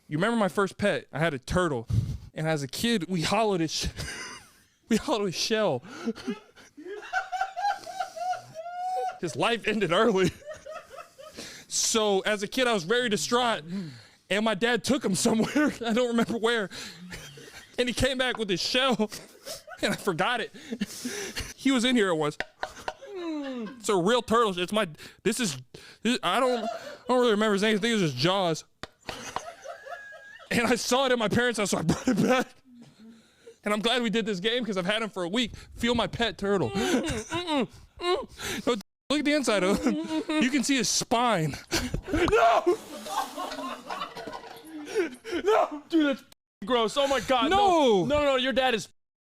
You remember my first pet? I had a turtle, and as a kid, we hollowed its shell. His life ended early. So as a kid, I was very distraught, and my dad took him somewhere. I don't remember where. And he came back with his shell, and I forgot it. He was in here once. It's a real turtle. It's my. I don't really remember his name. I think it was just Jaws. And I saw it at my parents' house, so I brought it back. And I'm glad we did this game because I've had him for a week. Feel my pet turtle. No, look at the inside of him. You can see his spine. No! No! Dude, that's gross. Oh my God. No! No, your dad is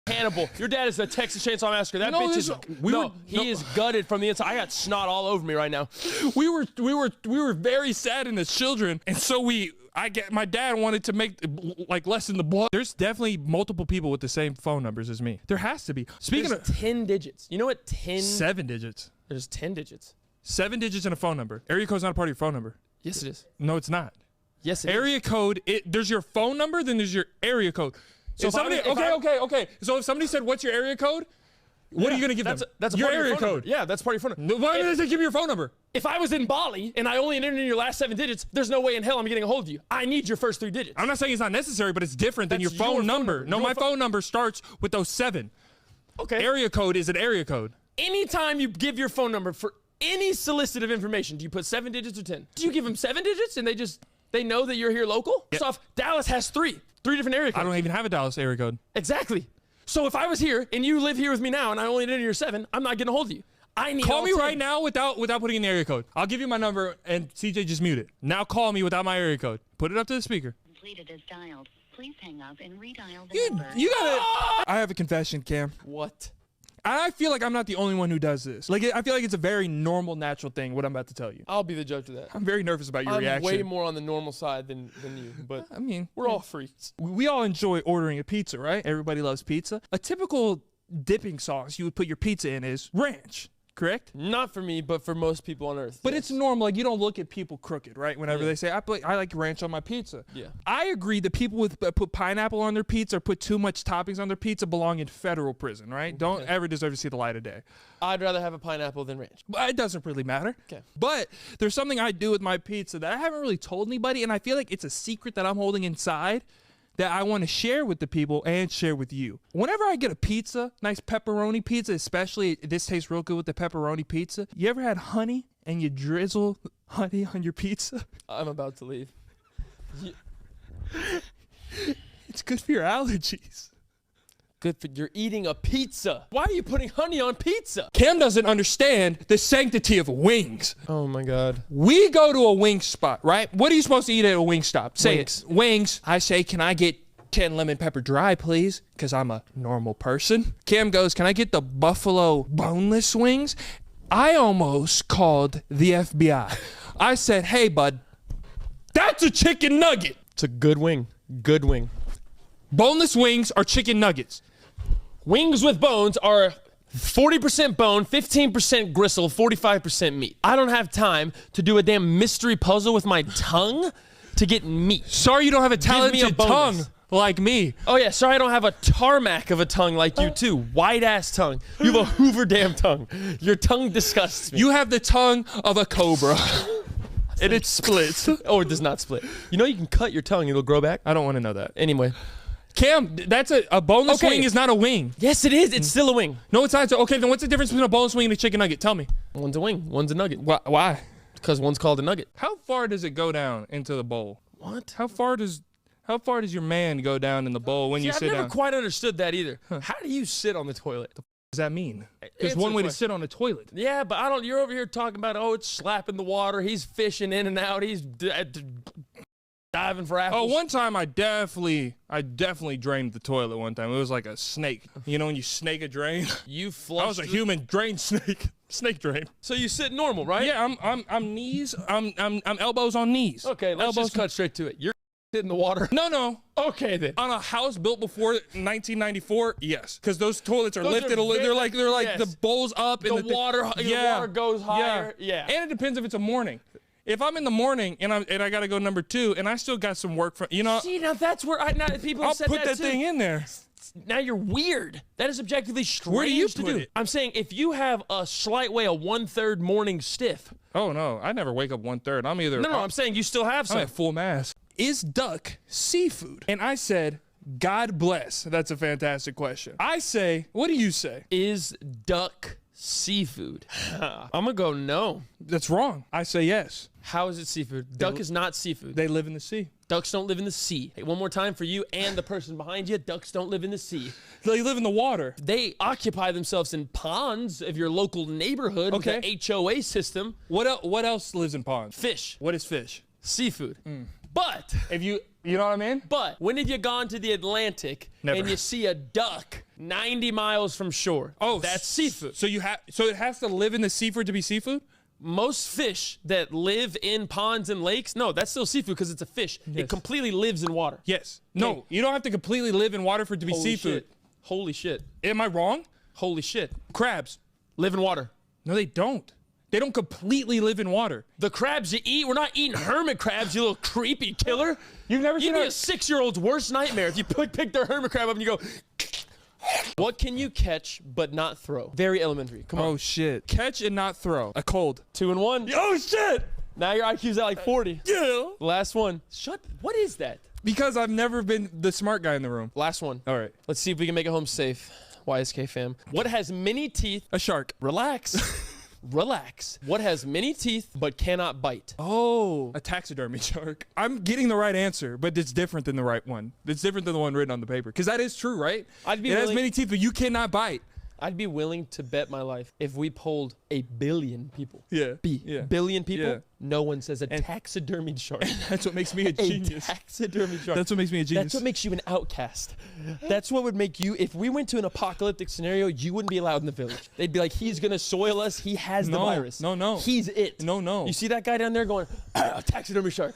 Hannibal. Your dad is the Texas Chainsaw Massacre. That bitch is. He is gutted from the inside. I got snot all over me right now. We were very sad as children, and so my dad wanted to lessen the blood. There's definitely multiple people with the same phone numbers as me. There has to be. Speaking There's of 10 digits. You know what 10? 7 digits. There's 10 digits. 7 digits in a phone number. Area code's not a part of your phone number. Yes, it is. No, it's not. Yes, it is. Area code. There's your phone number, then there's your area code. So if somebody, okay. So if somebody said, "What's your area code?" What are you gonna give them? That's your part of area phone code. Number. Yeah, that's part of your phone number. Why did they give me your phone number? If I was in Bali and I only entered in your last 7 digits, there's no way in hell I'm getting a hold of you. I need your first 3 digits. I'm not saying it's not necessary, but it's different than your phone number. No, my phone number starts with those 7. Okay. Area code is an area code. Anytime you give your phone number for any solicited information, do you put 7 digits or 10? Do you give them 7 digits and they know that you're here local? Yep. First off, Dallas has 3 different area codes. I don't even have a Dallas area code. Exactly. So if I was here and you live here with me now and I only enter your 7, I'm not getting a hold of you. I need Call me 10. right now without putting in the area code. I'll give you my number and CJ just mute it. Now call me without my area code. Put it up to the speaker. Completed as dialed. Please hang up and redial the number. You gotta. I have a confession, Cam. What? I feel like I'm not the only one who does this. Like, I feel like it's a very normal, natural thing, what I'm about to tell you. I'll be the judge of that. I'm very nervous about your I'm reaction. way more on the normal side than you, but I mean, we're all freaks. We all enjoy ordering a pizza, right? Everybody loves pizza. A typical dipping sauce you would put your pizza in is ranch, correct? Not for me, but for most people on earth. But yes. it's normal. Like, you don't look at people crooked, right? Whenever they say, I like ranch on my pizza. Yeah. I agree that people put pineapple on their pizza or put too much toppings on their pizza belong in federal prison, right? Don't ever deserve to see the light of day. I'd rather have a pineapple than ranch. It doesn't really matter. Okay. But there's something I do with my pizza that I haven't really told anybody, and I feel like it's a secret that I'm holding inside that I want to share with the people and share with you. Whenever I get a pizza, nice pepperoni pizza, especially, this tastes real good with the pepperoni pizza. You ever had honey and you drizzle honey on your pizza? I'm about to leave. It's good for your allergies. Good for you're eating a pizza. Why are you putting honey on pizza? Cam doesn't understand the sanctity of wings. Oh my God. We go to a wing spot, right? What are you supposed to eat at a wing stop? Say Wings. it. Wings. I say, can I get 10 lemon pepper dry, please? Because I'm a normal person. Cam goes, can I get the buffalo boneless wings? I almost called the FBI. I said, hey, bud, that's a chicken nugget. It's a good wing. Good wing. Boneless wings are chicken nuggets. Wings with bones are 40% bone, 15% gristle, 45% meat. I don't have time to do a damn mystery puzzle with my tongue to get meat. Sorry you don't have a talented tongue like me. Oh yeah, sorry I don't have a tarmac of a tongue like you too. White ass tongue. You have a Hoover damn tongue. Your tongue disgusts me. You have the tongue of a cobra. And it splits. Oh, it does not split. You know you can cut your tongue, it'll grow back? I don't want to know that. Anyway. Cam, that's a boneless wing is not a wing. Yes, it is. It's still a wing. No, it's not. Okay, then what's the difference between a boneless wing and a chicken nugget? Tell me. One's a wing. One's a nugget. Why? Because one's called a nugget. How far does it go down into the bowl? What? How far does your man go down in the bowl when you sit down? I've never quite understood that either. How do you sit on the toilet? What does that mean? There's one way to sit on a toilet. Yeah, but I don't. You're over here talking about, oh, it's slapping the water. He's fishing in and out. He's diving for apples. Oh, one time I definitely drained the toilet one time. It was like a snake. You know when you snake a drain? You flushed. I was a human drain snake. Snake drain. So you sit normal, right? Yeah, I'm knees. I'm elbows on knees. Okay, let's just cut straight to it. You're in the water. No. Okay then. On a house built before 1994, yes, because those toilets are lifted. They're like yes. the bowls up and the water goes higher. Yeah. And it depends if it's a morning. if I'm in the morning and I gotta go number 2 and I still got some work from, you know, See, now that's where people have I'll said put that too. thing in there. Now you're weird. That is objectively strange Where do you to put do. it? I'm saying if you have a slight way of 1/3 morning stiff. Oh no, I never wake up 1/3. I'm either No, I'm saying you still have I'm some. at full mass. Is duck seafood? And I said, God bless. That's a fantastic question. I say, what do you say? Is duck seafood? I'm gonna go no. That's wrong. I say yes. How is it seafood? Duck is not seafood. They live in the sea. Ducks don't live in the sea. Hey, one more time for you and the person behind you. Ducks don't live in the sea. They live in the water. They occupy themselves in ponds of your local neighborhood with Okay. the HOA system. What else lives in ponds? Fish. What is fish? Seafood. But If you know what I mean? when have you gone to the Atlantic Never. and you see a duck 90 miles from shore? That's seafood. So it has to live in the sea for it to be seafood? Most fish that live in ponds and lakes, no, that's still seafood because it's a fish. Yes. It completely lives in water. Yes. No, you don't have to completely live in water for it to be Holy seafood. shit. Holy shit. Am I wrong? Holy shit. Crabs. Live in water. No, they don't. They don't completely live in water. The crabs you eat, we're not eating hermit crabs, you little creepy killer. You've never You'd seen be a- a 6-year-old's worst nightmare if you pick their hermit crab up and you go. What can you catch but not throw? Very elementary. Come on. Oh shit. Catch and not throw. A cold. 2 and 1. Oh shit. Now your IQ's at like 40. Yeah. Last one. What is that? Because I've never been the smart guy in the room. Last one. All right. Let's see if we can make it home safe. YSK fam. What has many teeth? A shark. Relax. Relax. What has many teeth but cannot bite? Oh, a taxidermy shark. I'm getting the right answer, but it's different than the right one. It's different than the one written on the paper. Because that is true, right? I'd be it has willing- many teeth, but you cannot bite. I'd be willing to bet my life if we polled 1 billion people. Yeah. Yeah. Billion people. Yeah. No one says a taxidermied shark. That's what makes me a genius. A taxidermied shark. That's what makes me a genius. That's what makes you an outcast. That's what would make you, if we went to an apocalyptic scenario, you wouldn't be allowed in the village. They'd be like, he's going to soil us. He has the No, virus. no. He's it. No. You see that guy down there going, taxidermy shark.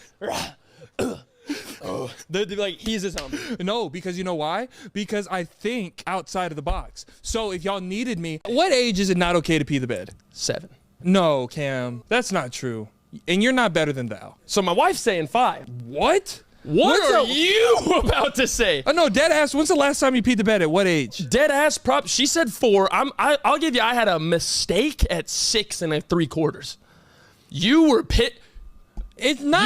They'd be like, he's a zombie. No, because you know why? Because I think outside of the box. So if y'all needed me, what age is it not okay to pee the bed? 7. No, Cam. That's not true. And you're not better than thou. So my wife's saying 5. What? What When's are the- you about to say? Oh, no, dead ass. When's the last time you peed the bed? At what age? Dead ass prop. She said 4. I'll give you. I had a mistake at 6 3/4. You were It's not.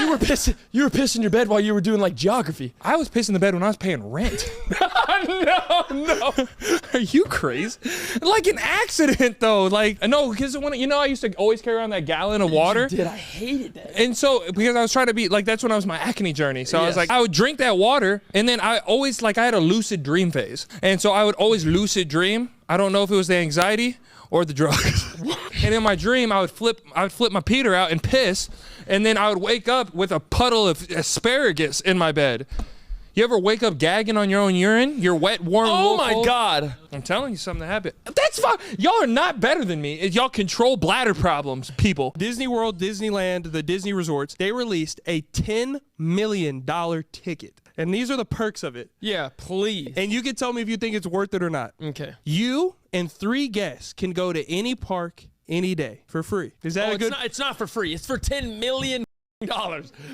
You were pissing your bed while you were doing like geography. I was pissing the bed when I was paying rent. No. Are you crazy? Like an accident, though. Like, no, because I used to always carry around that gallon of water. Dude, I hated that. And so, because I was trying to be, like, that's when I was my acne journey. So I was Yes. like, I would drink that water, and then I always, like, I had a lucid dream phase. And so I would always lucid dream. I don't know if it was the anxiety or the drugs. And in my dream, I would flip my Peter out and piss, and then I would wake up with a puddle of asparagus in my bed. You ever wake up gagging on your own urine? You're wet, warm, Oh little my cold? God. I'm telling you something that happened. That's fine. Y'all are not better than me. Y'all control bladder problems, people. Disney World, Disneyland, the Disney resorts, they released a $10 million ticket. And these are the perks of it. Yeah, please. And you can tell me if you think it's worth it or not. Okay. You and 3 guests can go to any park any day for free. Is that a good? It's not for free. It's for $10 million.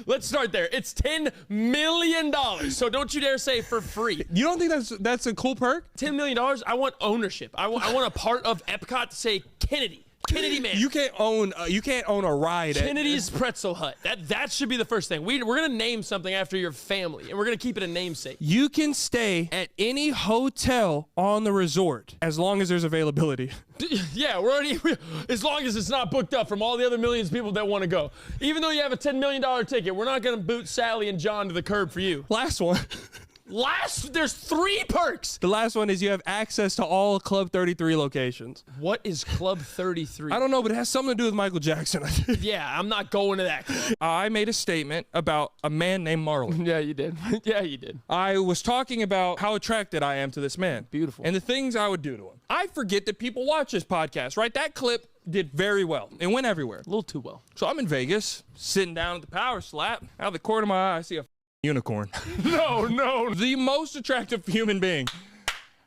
Let's start there. It's $10 million. So don't you dare say for free. You don't think that's a cool perk? $10 million. I want ownership. I want a part of Epcot to say Kennedy man. You can't own a ride. Kennedy's Pretzel Hut. That should be the first thing. We're gonna name something after your family, and we're gonna keep it a namesake. You can stay at any hotel on the resort as long as there's availability. Yeah, as long as it's not booked up from all the other millions of people that want to go. Even though you have a $10 million ticket, we're not gonna boot Sally and John to the curb for you. Last one. There's 3 perks. The last one is you have access to all Club 33 locations. What is Club 33? I don't know, but it has something to do with Michael Jackson, I think. Yeah, I'm not going to that club. I made a statement about a man named Marlon. Yeah, you did. Yeah, you did. I was talking about how attracted I am to this man. Beautiful. And the things I would do to him. I forget that people watch this podcast, right? That clip did very well. It went everywhere. A little too well. So I'm in Vegas, sitting down at the Power Slap. Out of the corner of my eye, I see a unicorn. No. The most attractive human being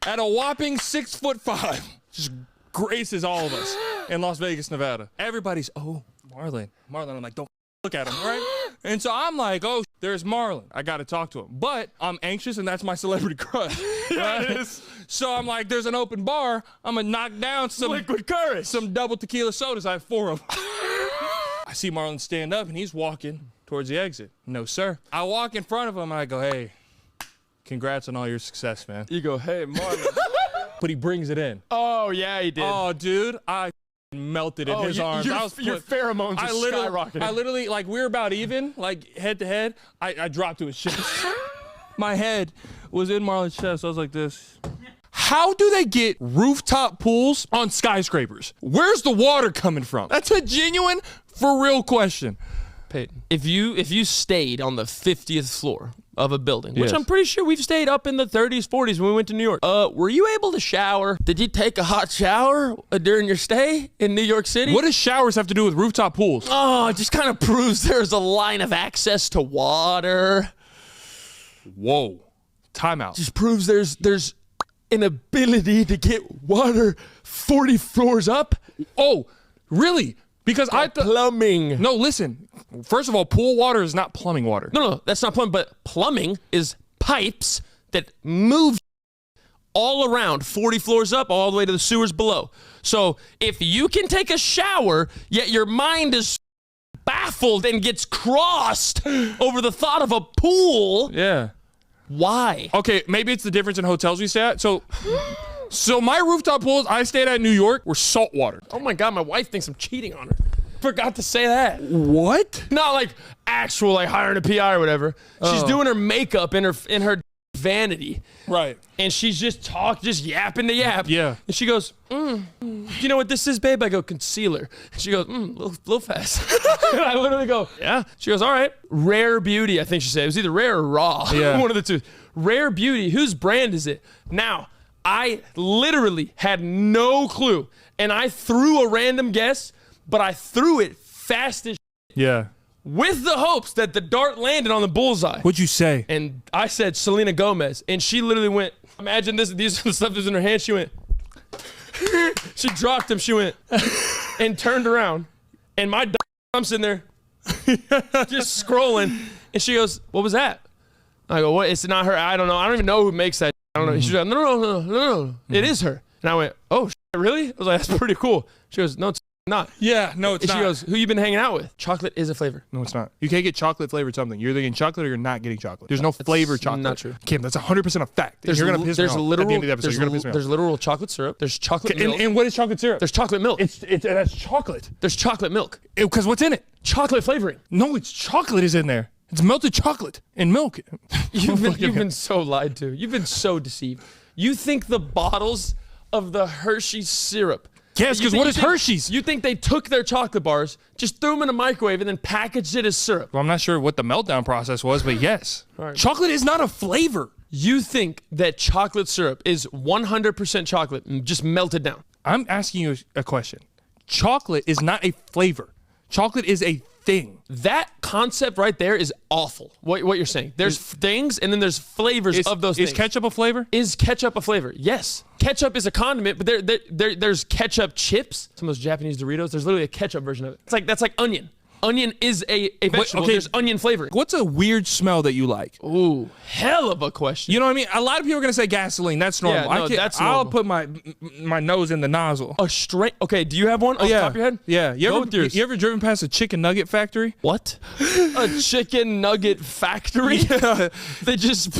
at a whopping 6'5", just graces all of us in Las Vegas, Nevada. Everybody's, oh, Marlon. I'm like, don't look at him, right? And so I'm like, oh, there's Marlon. I got to talk to him. But I'm anxious, and that's my celebrity crush. Right? So I'm like, there's an open bar. I'm going to knock down some Liquid courage. some double tequila sodas. I have 4 of them. I see Marlon stand up, and he's walking towards the exit. No, sir. I walk in front of him, and I go, hey, congrats on all your success, man. You go, hey, Marlon. But he brings it in. Oh, yeah, he did. Oh, dude, I melted in his arms. Your pheromones are skyrocketing. I literally, like, we were about even, like, head to head. I dropped to his chest. My head was in Marlon's chest. I was like this. How do they get rooftop pools on skyscrapers? Where's the water coming from? That's a genuine, for real question. Peyton, if you stayed on the 50th floor of a building, which Yes. I'm pretty sure we've stayed up in the 30s, 40s when we went to New York, were you able to shower? Did you take a hot shower during your stay in New York City? What does showers have to do with rooftop pools? Oh, it just kind of proves there's a line of access to water. Whoa. Timeout. Just proves there's an ability to get water 40 floors up. Oh, really? Because I thought... Plumbing. No, listen. First of all, pool water is not plumbing water. No, that's not plumbing, but plumbing is pipes that move all around 40 floors up all the way to the sewers below. So if you can take a shower, yet your mind is baffled and gets crossed over the thought of a pool, Yeah. why? Okay, maybe it's the difference in hotels we stay at. So my rooftop pools I stayed at in New York were salt water. Oh my God, my wife thinks I'm cheating on her. Forgot to say that. What? Not like actual, like hiring a PI or whatever. She's doing her makeup in her vanity. Right. And she's just yapping to yap. Yeah. And she goes, do you know what this is, babe? I go, concealer. And she goes, little fast. And I literally go, yeah. She goes, all right. Rare Beauty, I think she said. It was either Rare or Raw. Yeah. One of the two. Rare Beauty. Whose brand is it? Now, I literally had no clue. And I threw a random guess, but I threw it fast as Yeah. with the hopes that the dart landed on the bullseye. What'd you say? And I said Selena Gomez, and she literally went, imagine this, these are the stuff that's in her hand. She went, she dropped him, she went, and turned around. And I'm sitting there, just scrolling, and she goes, what was that? I go, what? It's not her. I don't know. I don't even know who makes that. I don't know. She's like, no. It is her. And I went, oh, really? I was like, that's pretty cool. She goes, no, it's not. Yeah, no, it's And not. she goes, who you been hanging out with? Chocolate is a flavor. No, it's not. You can't get chocolate flavored something. You're either getting chocolate or you're not getting chocolate. There's no flavored chocolate. not true. Kim, that's 100% a fact. You're gonna piss me off. At the end of the episode, you're gonna piss me off. There's literal chocolate syrup. There's chocolate milk. And what is chocolate syrup? There's chocolate milk. That's chocolate. There's chocolate milk. Because what's in it? Chocolate flavoring. No, it's chocolate is in there. It's melted chocolate and milk. You've been so lied to. You've been so deceived. You think the bottles of the Hershey's syrup. Yes, because what is Hershey's? You think they took their chocolate bars, just threw them in a microwave, and then packaged it as syrup. Well, I'm not sure what the meltdown process was, but yes. right. Chocolate is not a flavor. You think that chocolate syrup is 100% chocolate, just melted down. I'm asking you a question. Chocolate is not a flavor. Chocolate is a thing. That concept right there is awful. What you're saying. There's things and then there's flavors of those things. Is ketchup a flavor? Is ketchup a flavor? Yes. Ketchup is a condiment, but there's ketchup chips. Some of those Japanese Doritos, there's literally a ketchup version of it. That's like onion. Onion is a vegetable. okay. There's onion flavoring. What's a weird smell that you like? Ooh, hell of a question. You know what I mean? A lot of people are gonna say gasoline. That's normal. Yeah, no, that's I'll normal. put my nose in the nozzle. A straight. Okay, do you have one off the top of your head? Yeah. Go with yours. You ever driven past a chicken nugget factory? What? A chicken nugget factory? Yeah. They just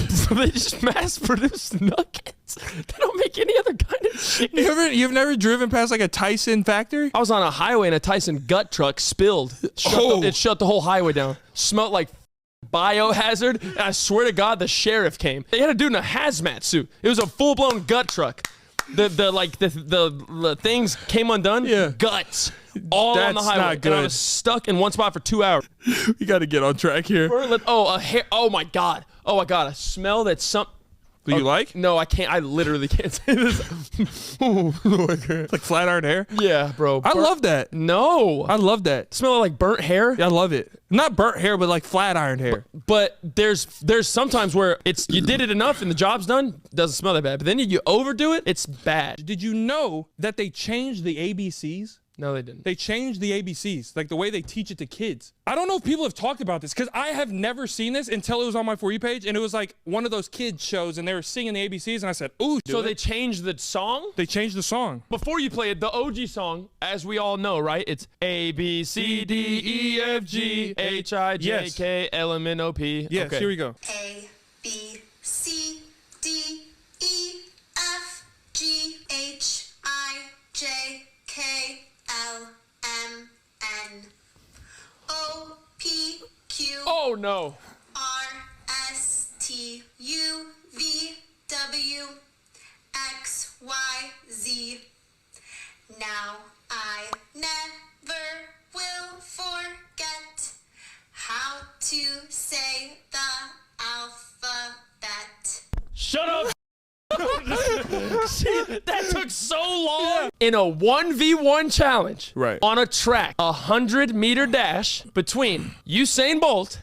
mass produce nuggets. They don't make any other kind of chicken. You've never driven past like a Tyson factory? I was on a highway and a Tyson gut truck spilled. It shut the whole highway down. Smelled like biohazard. And I swear to God, the sheriff came. They had a dude in a hazmat suit. It was a full-blown gut truck. The things came undone. Yeah. Guts. All on the That's highway. not good. And I was stuck in one spot for 2 hours. We got to get on track here. A hair. Oh my God. A smell that's some. Do you like? No, I can't. I literally can't say this. Oh, no, I can't. Like flat iron hair? Yeah, bro. I love that. No. I love that. Smell like burnt hair. Yeah, I love it. Not burnt hair, but like flat iron hair. But there's sometimes where you did it enough and the job's done, doesn't smell that bad. But then you overdo it, it's bad. Did you know that they changed the ABCs No, they didn't. They changed the ABCs, like the way they teach it to kids. I don't know if people have talked about this because I have never seen this until it was on my For You page, and it was like one of those kids shows, and they were singing the ABCs, and I said, "Ooh." So they changed the song? They changed the song. Before you play it, the OG song, as we all know, right? It's A, B, C, D, E, F, G, H, I, J, K, L, M, N, O, P. Yes, Okay. here we go. A, B, C, D, E, F, G, H, I, J, K, L, M, N, O, P, Q, Oh, no. R, S, T, U, V, W, X, Y, Z. Now I never will forget how to say the alphabet. Shut up. See, that took so long. In a 1v1 challenge, Right. on a track, 100-meter dash between Usain Bolt,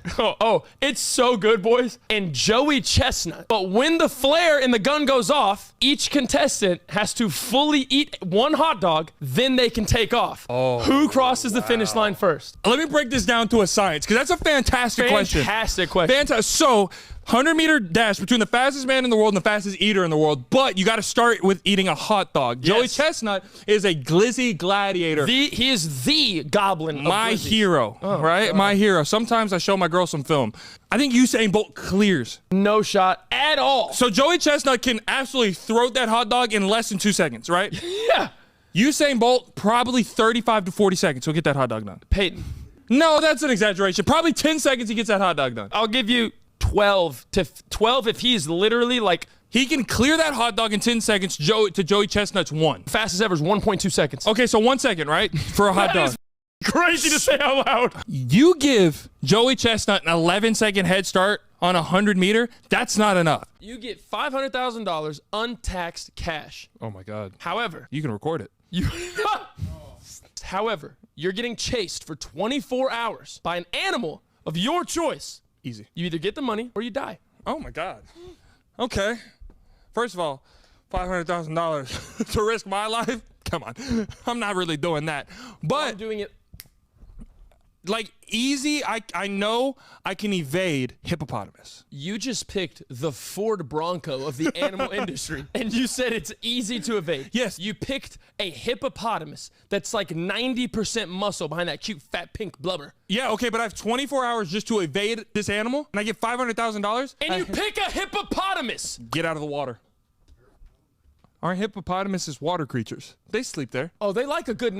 it's so good, boys, and Joey Chestnut. But when the flare in the gun goes off, each contestant has to fully eat one hot dog, then they can take off. Who crosses the finish line first? Let me break this down to a science, because that's a fantastic question. Fantastic question. Fantastic. So, 100-meter dash between the fastest man in the world and the fastest eater in the world, but you got to start with eating a hot dog. Joey Yes. Chestnut is a glizzy gladiator. He is the goblin of My Glizzy. hero, right? God. My hero. Sometimes I show my girl some film. I think Usain Bolt clears. No shot at all. So Joey Chestnut can absolutely throat that hot dog in less than 2 seconds, right? Yeah. Usain Bolt, probably 35 to 40 seconds. He'll get that hot dog done. Peyton, No, that's an exaggeration. Probably 10 seconds he gets that hot dog done. I'll give you 12 if he's literally like He can clear that hot dog in 10 seconds to Joey Chestnut's 1. fastest ever is 1.2 seconds. Okay, so 1 second, right? For a hot That dog. is crazy to say out loud. You give Joey Chestnut an 11-second head start on a 100-meter, that's not enough. You get $500,000 untaxed cash. Oh my God. However, You can record it. however, you're getting chased for 24 hours by an animal of your choice. Easy. You either get the money or you die. Oh my God. Okay. First of all, $500,000 to risk my life? Come on. I'm not really doing that. I'm But doing it. like easy, I know I can evade hippopotamus. You just picked the Ford Bronco of the animal industry, and you said it's easy to evade. Yes. You picked a hippopotamus that's like 90% muscle behind that cute, fat, pink blubber. Yeah, okay, but I have 24 hours just to evade this animal, and I get $500,000. And you pick a hippopotamus. Get out of the water. Aren't hippopotamuses water creatures? They sleep there. Oh, they like a good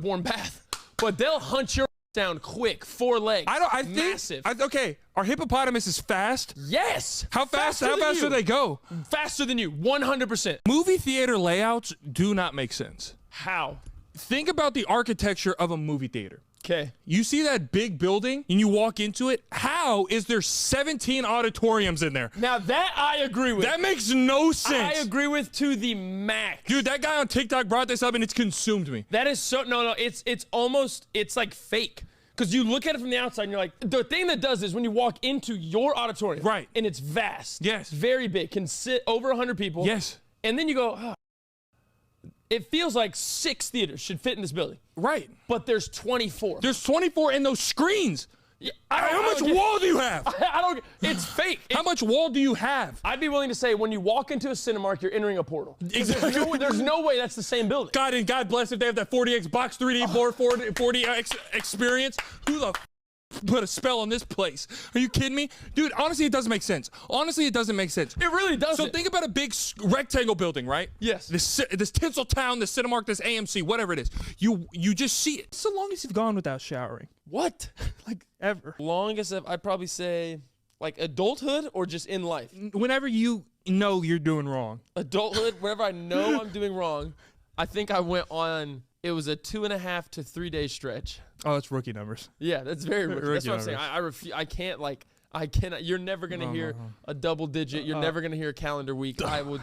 warm bath, but they'll hunt your down quick, 4 legs. I think. Massive. Okay, are hippopotamuses fast? Yes. How fast? Faster How than fast you. do they go? Faster than you, 100%. Movie theater layouts do not make sense. How? Think about the architecture of a movie theater. Okay. You see that big building and you walk into it. How is there 17 auditoriums in there? Now that I agree with. That makes no sense. I agree with to the max. Dude, that guy on TikTok brought this up and it's consumed me. That is so no. It's like fake. Because you look at it from the outside and you're like, the thing that does is when you walk into your auditorium, Right. and it's vast, Yes. very big, can sit over 100 people, Yes. and then you go, oh, it feels like 6 theaters should fit in this building, Right. but there's 24. There's 24 in those screens. How much wall do you have? I don't. It's fake. How much wall do you have? I'd be willing to say when you walk into a Cinemark, you're entering a portal. 'Cause Exactly. There's no way that's the same building. God, and God bless if they have that 40X box 3D board 40X experience. Who the put a spell on this place? Are you kidding me? Dude, honestly, it doesn't make sense. Honestly, it doesn't make sense. It really doesn't. So think about a big rectangle building, right? Yes. This Tinseltown, this Cinemark, this AMC, whatever it is. You just see it. So long as you've gone without showering. What? Like, ever. Longest I'd probably say like adulthood or just in life. Whenever you know you're doing wrong. Adulthood, wherever I know I'm doing wrong, I think I went on. It was a 2.5 to 3 day stretch. Oh, that's rookie numbers. Yeah, that's very rich. That's Rookie what I'm saying. numbers. I can't like. I cannot. You're never gonna hear a double digit. You're never gonna hear a calendar week. I would.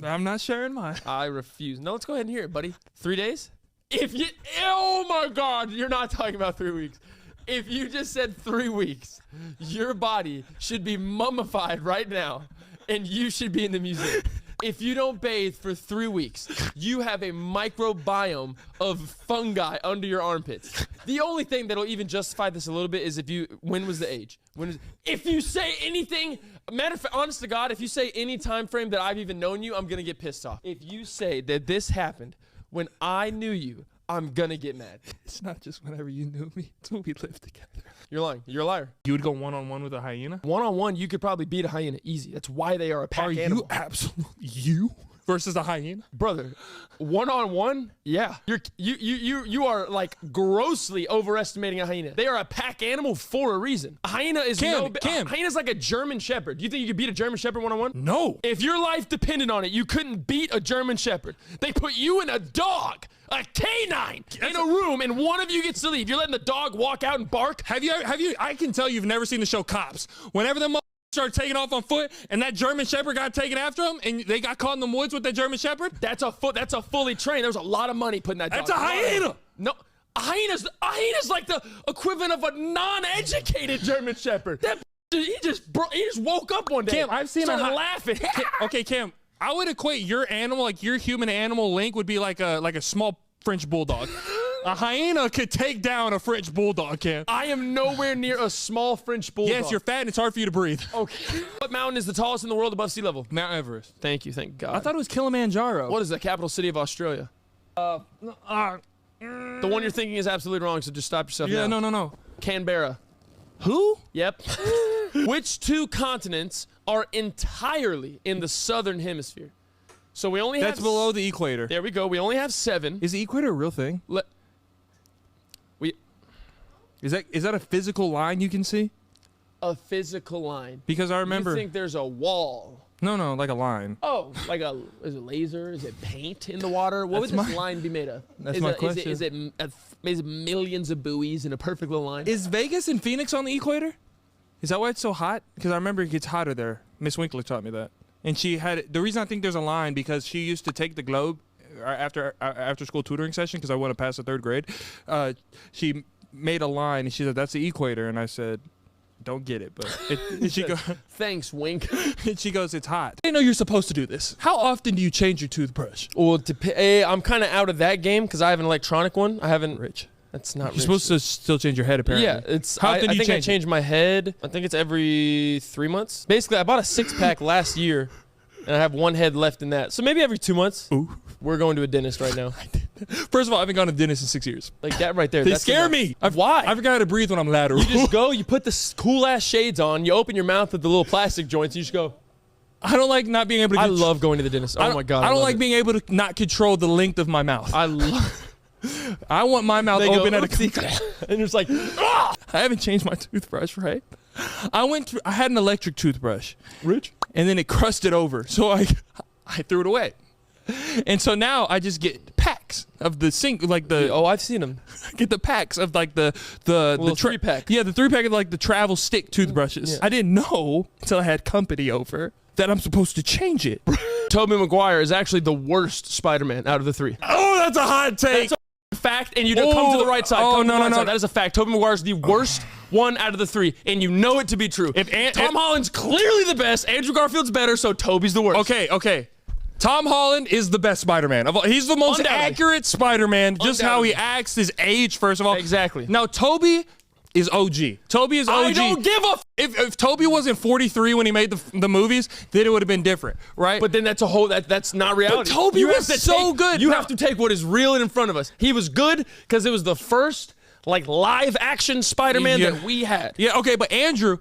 I'm not sharing mine. I refuse. No, let's go ahead and hear it, buddy. 3 days? If you, oh my God, you're not talking about 3 weeks. If you just said 3 weeks, your body should be mummified right now, and you should be in the museum. If you don't bathe for 3 weeks, you have a microbiome of fungi under your armpits. The only thing that'll even justify this a little bit is when was the age? If you say anything, matter of fact, honest to God, if you say any time frame that I've even known you, I'm gonna get pissed off. If you say that this happened when I knew you, I'm gonna get mad. It's not just whenever you knew me. It's when we lived together. You're lying. You're a liar. You would go one-on-one with a hyena? One-on-one, you could probably beat a hyena easy. That's why they are a pack animal. You absolutely you versus a hyena? Brother, one-on-one, yeah. You are like grossly overestimating a hyena. They are a pack animal for a reason. A hyena is Cam. A hyena's like a German Shepherd. Do you think you could beat a German Shepherd one-on-one? No. If your life depended on it, you couldn't beat a German Shepherd. They put you and a dog, a canine, in a room, and one of you gets to leave. You're letting the dog walk out and bark? Have you? I can tell you've never seen the show Cops. Whenever them started taking off on foot, and that German Shepherd got taken after him, and they got caught in the woods with that German Shepherd. That's a fully trained. There's a lot of money putting that dog. That's a hyena. No. A hyena's like the equivalent of a non-educated German Shepherd. That he just woke up one day. Cam, I've seen started laughing. Okay, Cam, I would equate your animal, like your human animal link, would be like a small French bulldog. A hyena could take down a French bulldog, Cam. I am nowhere near a small French bulldog. Yes, you're fat and it's hard for you to breathe. Okay. What mountain is the tallest in the world above sea level? Mount Everest. Thank you, thank God. I thought it was Kilimanjaro. What is the capital city of Australia? The one you're thinking is absolutely wrong, so just stop yourself now. Yeah, no. Canberra. Who? Yep. Which two continents are entirely in the southern hemisphere? So we only have... That's below the equator. There we go. We only have 7. Is the equator a real thing? Is that a physical line you can see? A physical line. Because I remember... You think there's a wall. No, like a line. Oh, is it laser? Is it paint in the water? What would this line be made of? That's my question. Is it millions of buoys in a perfect little line? Is Vegas and Phoenix on the equator? Is that why it's so hot? Because I remember it gets hotter there. Miss Winkler taught me that. And she had the reason I think there's a line because she used to take the globe after school tutoring session because I want to pass the 3rd grade. She made a line and she said that's the equator, and I said don't get it, but she goes thanks, wink. And she goes, it's hot. I didn't know you're supposed to do this. How often do you change your toothbrush? Well, I'm kind of out of that game because I have an electronic one. I haven't. Rich. That's not. You're supposed to still change your head apparently. Yeah, it's. How often do you I change change my head. I think it's every 3 months. Basically, I bought a 6-pack last year. And I have one head left in that. So maybe every 2 months. Ooh. We're going to a dentist right now. First of all, I haven't gone to the dentist in 6 years. Like that right there. They scare me. Why? I forgot how to breathe when I'm lateral. You just go, you put the cool-ass shades on, you open your mouth with the little plastic joints, you just go. I don't like not being able to... I love going to the dentist. Oh my God. I don't like being able to not control the length of my mouth. I want my mouth open at a... And it's like, ah! I haven't changed my toothbrush, right? I had an electric toothbrush. Rich? And then it crusted over. So I threw it away. And so now I just get packs of the sink, like the... Oh, I've seen them. Get the packs of like the 3-pack. Yeah, the 3-pack of like the travel stick toothbrushes. Yeah. I didn't know until I had company over that I'm supposed to change it. Tobey Maguire is actually the worst Spider-Man out of the 3. Oh, that's a hot take. That's a fact, and you don't come to the right side. Oh, no. That is a fact. Tobey Maguire is the worst one out of the 3, and you know it to be true. Tom Holland's clearly the best. Andrew Garfield's better, so Tobey's the worst. Okay. Tom Holland is the best Spider-Man. He's the most accurate Spider-Man. Just how he acts, his age, first of all. Exactly. Now, Tobey is OG. Tobey is OG. I don't give a if Tobey wasn't 43 when he made the movies, then it would have been different, right? But then that's a whole that's not reality. But Tobey was so good. You have to take what is real in front of us. He was good because it was the first like live action Spider-Man that we had. Yeah, okay, but Andrew,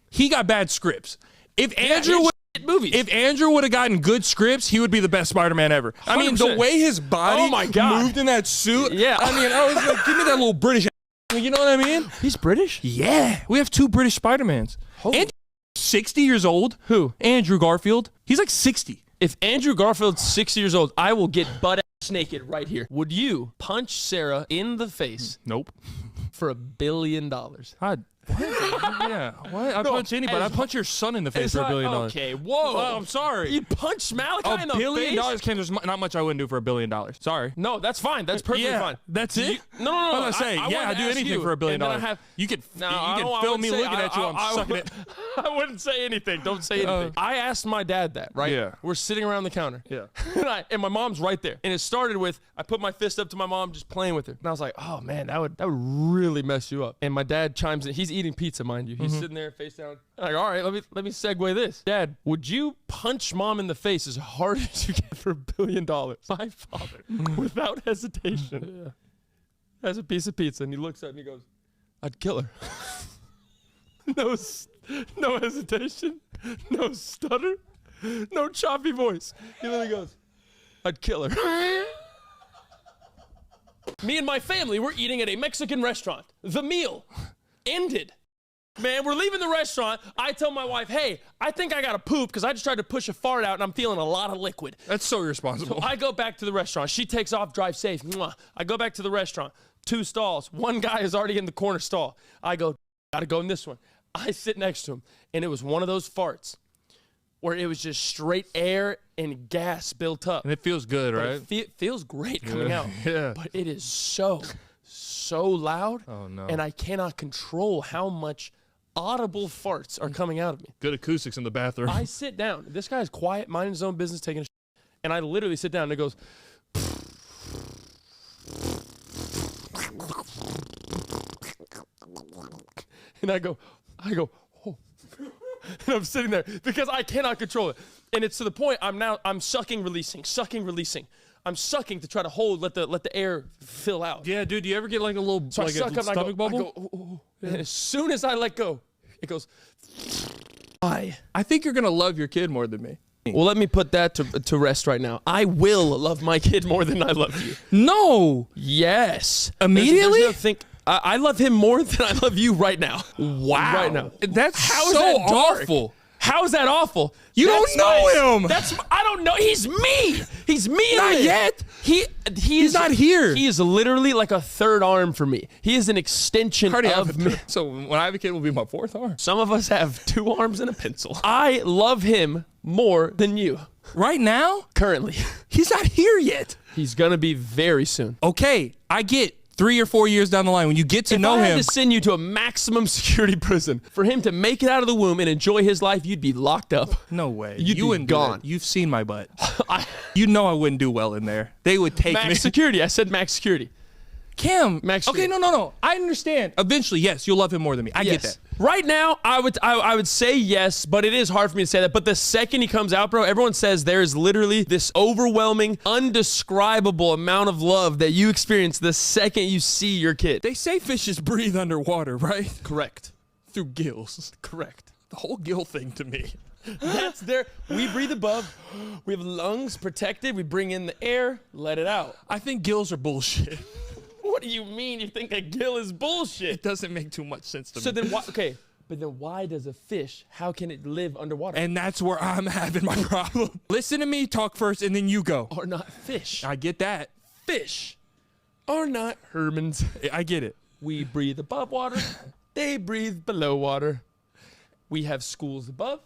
he got bad scripts. If Andrew would have gotten good scripts, he would be the best Spider-Man ever. 100%. I mean, the way his body moved in that suit. Yeah. I mean, I was like, give me that little British. You know what I mean? He's British? Yeah. We have 2 British Spider-Mans. Andrew's 60 years old. Who? Andrew Garfield. He's like 60. If Andrew Garfield's 60 years old, I will get butt-ass naked right here. Would you punch Sarah in the face? Nope. For $1 billion? Yeah. What? I punch anybody. I punch your son in the face for $1 billion. Okay, whoa. Oh, I'm sorry. You punched Malachi in the $1 billion, face? Cam, there's not much I wouldn't do for $1 billion. Sorry. No, that's fine. That's perfectly Yeah, fine. that's it? No. I'm gonna say, I yeah, wanted I to do ask anything you, for $1 billion. and then You could I film me wouldn't looking say- at you. I'm sucking it. I wouldn't say anything. Don't say anything. I asked my dad that, right? Yeah. We're sitting around the counter. Yeah. and my mom's right there. And it started with, I put my fist up to my mom, just playing with her. And I was like, oh man, that would really mess you up. And my dad chimes in. He's eating pizza, mind you. He's sitting there face down. I'm like, all right, let me segue this. Dad, would you punch mom in the face as hard as you can for $1 billion? My father, without hesitation, has a piece of pizza and he looks at it and he goes, I'd kill her. No hesitation, no stutter, no choppy voice. He literally goes, I'd kill her. Me and my family were eating at a Mexican restaurant. The meal ended. Man, we're leaving the restaurant. I tell my wife, hey, I think I gotta poop because I just tried to push a fart out and I'm feeling a lot of liquid. That's so irresponsible. I go back to the restaurant. She takes off, drive safe. Mwah. I go back to the restaurant. 2 stalls. One guy is already in the corner stall. I go, gotta go in this one. I sit next to him, and it was one of those farts where it was just straight air and gas built up. And it feels good, But right? it feels great coming out. Yeah. But it is so loud. Oh, no. And I cannot control how much audible farts are coming out of me. Good acoustics in the bathroom. I sit down. This guy's quiet, minding his own business, taking a shit. And I literally sit down and it goes. And I go, oh. And I'm sitting there because I cannot control it. And it's to the point I'm sucking, releasing. I'm sucking to try to hold, let the air fill out. Yeah, dude, do you ever get like a little So like I suck a up and I stomach go, bubble? oh. And as soon as I let go, it goes, I think you're gonna love your kid more than me. Well, let me put that to rest right now. I will love my kid more than I love you. No. Yes. Immediately? I love him more than I love you right now. Wow. Right now. That's How is so that dark? awful. How is that awful? You That's don't know him. I don't know. He's me. He's me. in Not it. yet. He's not here. He is literally like a third arm for me. He is an extension of me. So when I have a kid, will be my 4th arm. Some of us have 2 arms and a pencil. I love him more than you. Right now, Currently. he's not here yet. He's gonna be very soon. Okay, I get 3 or 4 years down the line when you get to know If I him. had to send you to a maximum security prison for him to make it out of the womb and enjoy his life, you'd be locked up. No way. You'd You be wouldn't do gone. that. You've seen my butt. You know I wouldn't do well in there. They would take me. Max security. I said max security. Cam. Max Okay, security. no. I understand. Eventually, yes, you'll love him more than me. I get Yes. that. Right now, I would say yes, but it is hard for me to say that. But the second he comes out, bro, everyone says there is literally this overwhelming, undescribable amount of love that you experience the second you see your kid. They say fishes breathe underwater, right? Correct. Through gills. Correct. The whole gill thing to me. That's there. We breathe above. We have lungs protected. We bring in the air, let it out. I think gills are bullshit. What do you mean you think a gill is bullshit? It doesn't make too much sense to So me. then why, okay, but then why does a fish, how can it live underwater? And that's where I'm having my problem. Listen to me talk first, and then you go. Are not fish. I get that. Fish are not Hermans. I get it. We breathe above water. They breathe below water. We have schools above.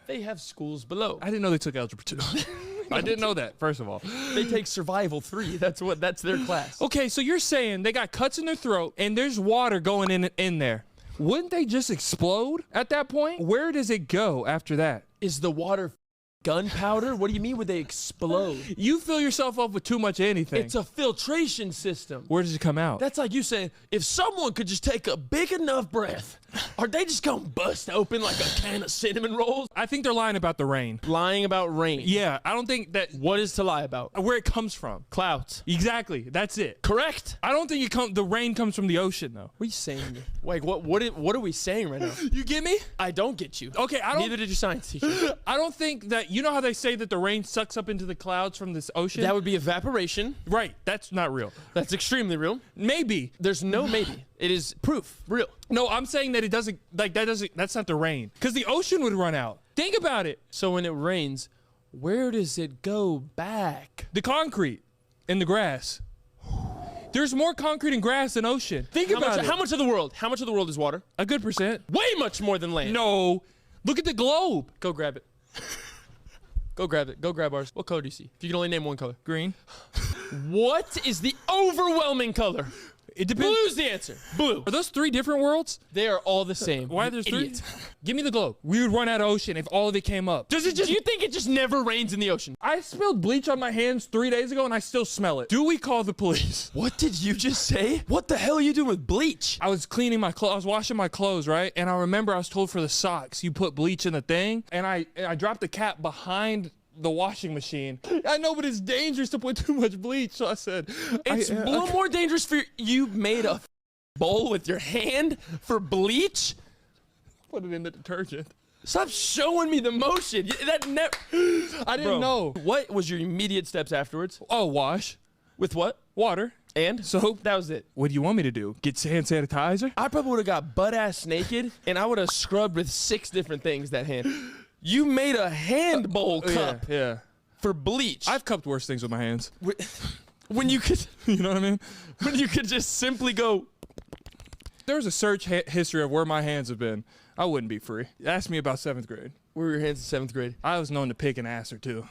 They have schools below. I didn't know they took algebra 2. I didn't know that, first of all. They take survival 3. That's their class. Okay, so you're saying they got cuts in their throat and there's water going in there. Wouldn't they just explode at that point? Where does it go after that? Is the water gunpowder? What do you mean would they explode? You fill yourself up with too much of anything. It's a filtration system. Where does it come out? That's like you saying, if someone could just take a big enough breath, are they just gonna bust open like a can of cinnamon rolls? I think they're lying about the rain. Lying about rain. Yeah, I don't think that What is to lie about? where it comes from. Clouds. Exactly, that's it. Correct? I don't think the rain comes from the ocean though. What are you saying? Like, what are we saying right now? You get me? I don't get you. Okay, I don't. Neither did your science teacher. I don't think that you know how they say that the rain sucks up into the clouds from this ocean. That would be evaporation. right. That's not real. That's extremely real. Maybe. There's no maybe. It is proof. Real. No, I'm saying that it doesn't. Like that doesn't. That's not the rain. Because the ocean would run out. Think about it. So when it rains, where does it go back? The concrete and the grass. There's more concrete and grass than ocean. Think about it. How much of the world? How much of the world is water? A good percent. Way much more than land. No. Look at the globe. Go grab it. Go grab it. Go grab ours. What color do you see? If you can only name one color. Green. What is the overwhelming color? It depends. Blue's the answer. Blue. Are those 3 different worlds? They are all the same. Why you there's idiot. 3? Give me the globe. We would run out of ocean if all of it came up. Does it just... Do you think it just never rains in the ocean? I spilled bleach on my hands 3 days ago and I still smell it. Do we call the police? What did you just say? What the hell are you doing with bleach? I was cleaning my clothes. I was washing my clothes, right? And I remember I was told for the socks, you put bleach in the thing. And I dropped the cap behind the washing machine. I know, but it's dangerous to put too much bleach. So I said, It's a little more dangerous for you made a bowl with your hand for bleach? Put it in the detergent. Stop showing me the motion. I didn't know. What was your immediate steps afterwards? Oh, wash. With what? Water. And? Soap. That was it. What do you want me to do? Get hand sanitizer? I probably would have got butt-ass naked, and I would have scrubbed with 6 different things that hand. You made a hand bowl cup Yeah. for bleach. I've cupped worse things with my hands. When you could, You know what I mean? when you could just simply go. There's a search history of where my hands have been. I wouldn't be free. Ask me about 7th grade. Where were your hands in 7th grade? I was known to pick an ass or two.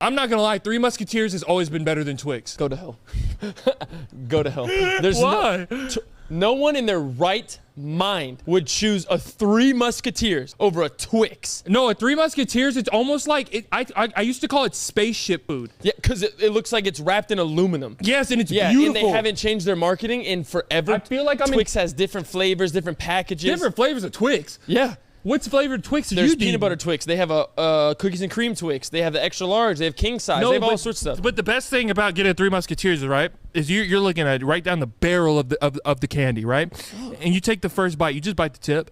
I'm not gonna lie, 3 Musketeers has always been better than Twix. Go to hell. Go to hell. There's Why? No one in their right mind would choose a 3 Musketeers over a Twix. No, a 3 Musketeers, it's almost like, I used to call it spaceship food. Yeah, because it looks like it's wrapped in aluminum. Yes, and it's Yeah, beautiful. and they haven't changed their marketing in forever. I feel like I'm in- Twix has different flavors, different packages. Different flavors of Twix. Yeah. What's flavored Twix are There's you peanut eating? butter Twix. They have a cookies and cream Twix. They have the extra large. They have king size. they have all sorts of stuff. But the best thing about getting 3 Musketeers, right, is you're looking at right down the barrel of the candy, right? And you take the first bite, you just bite the tip,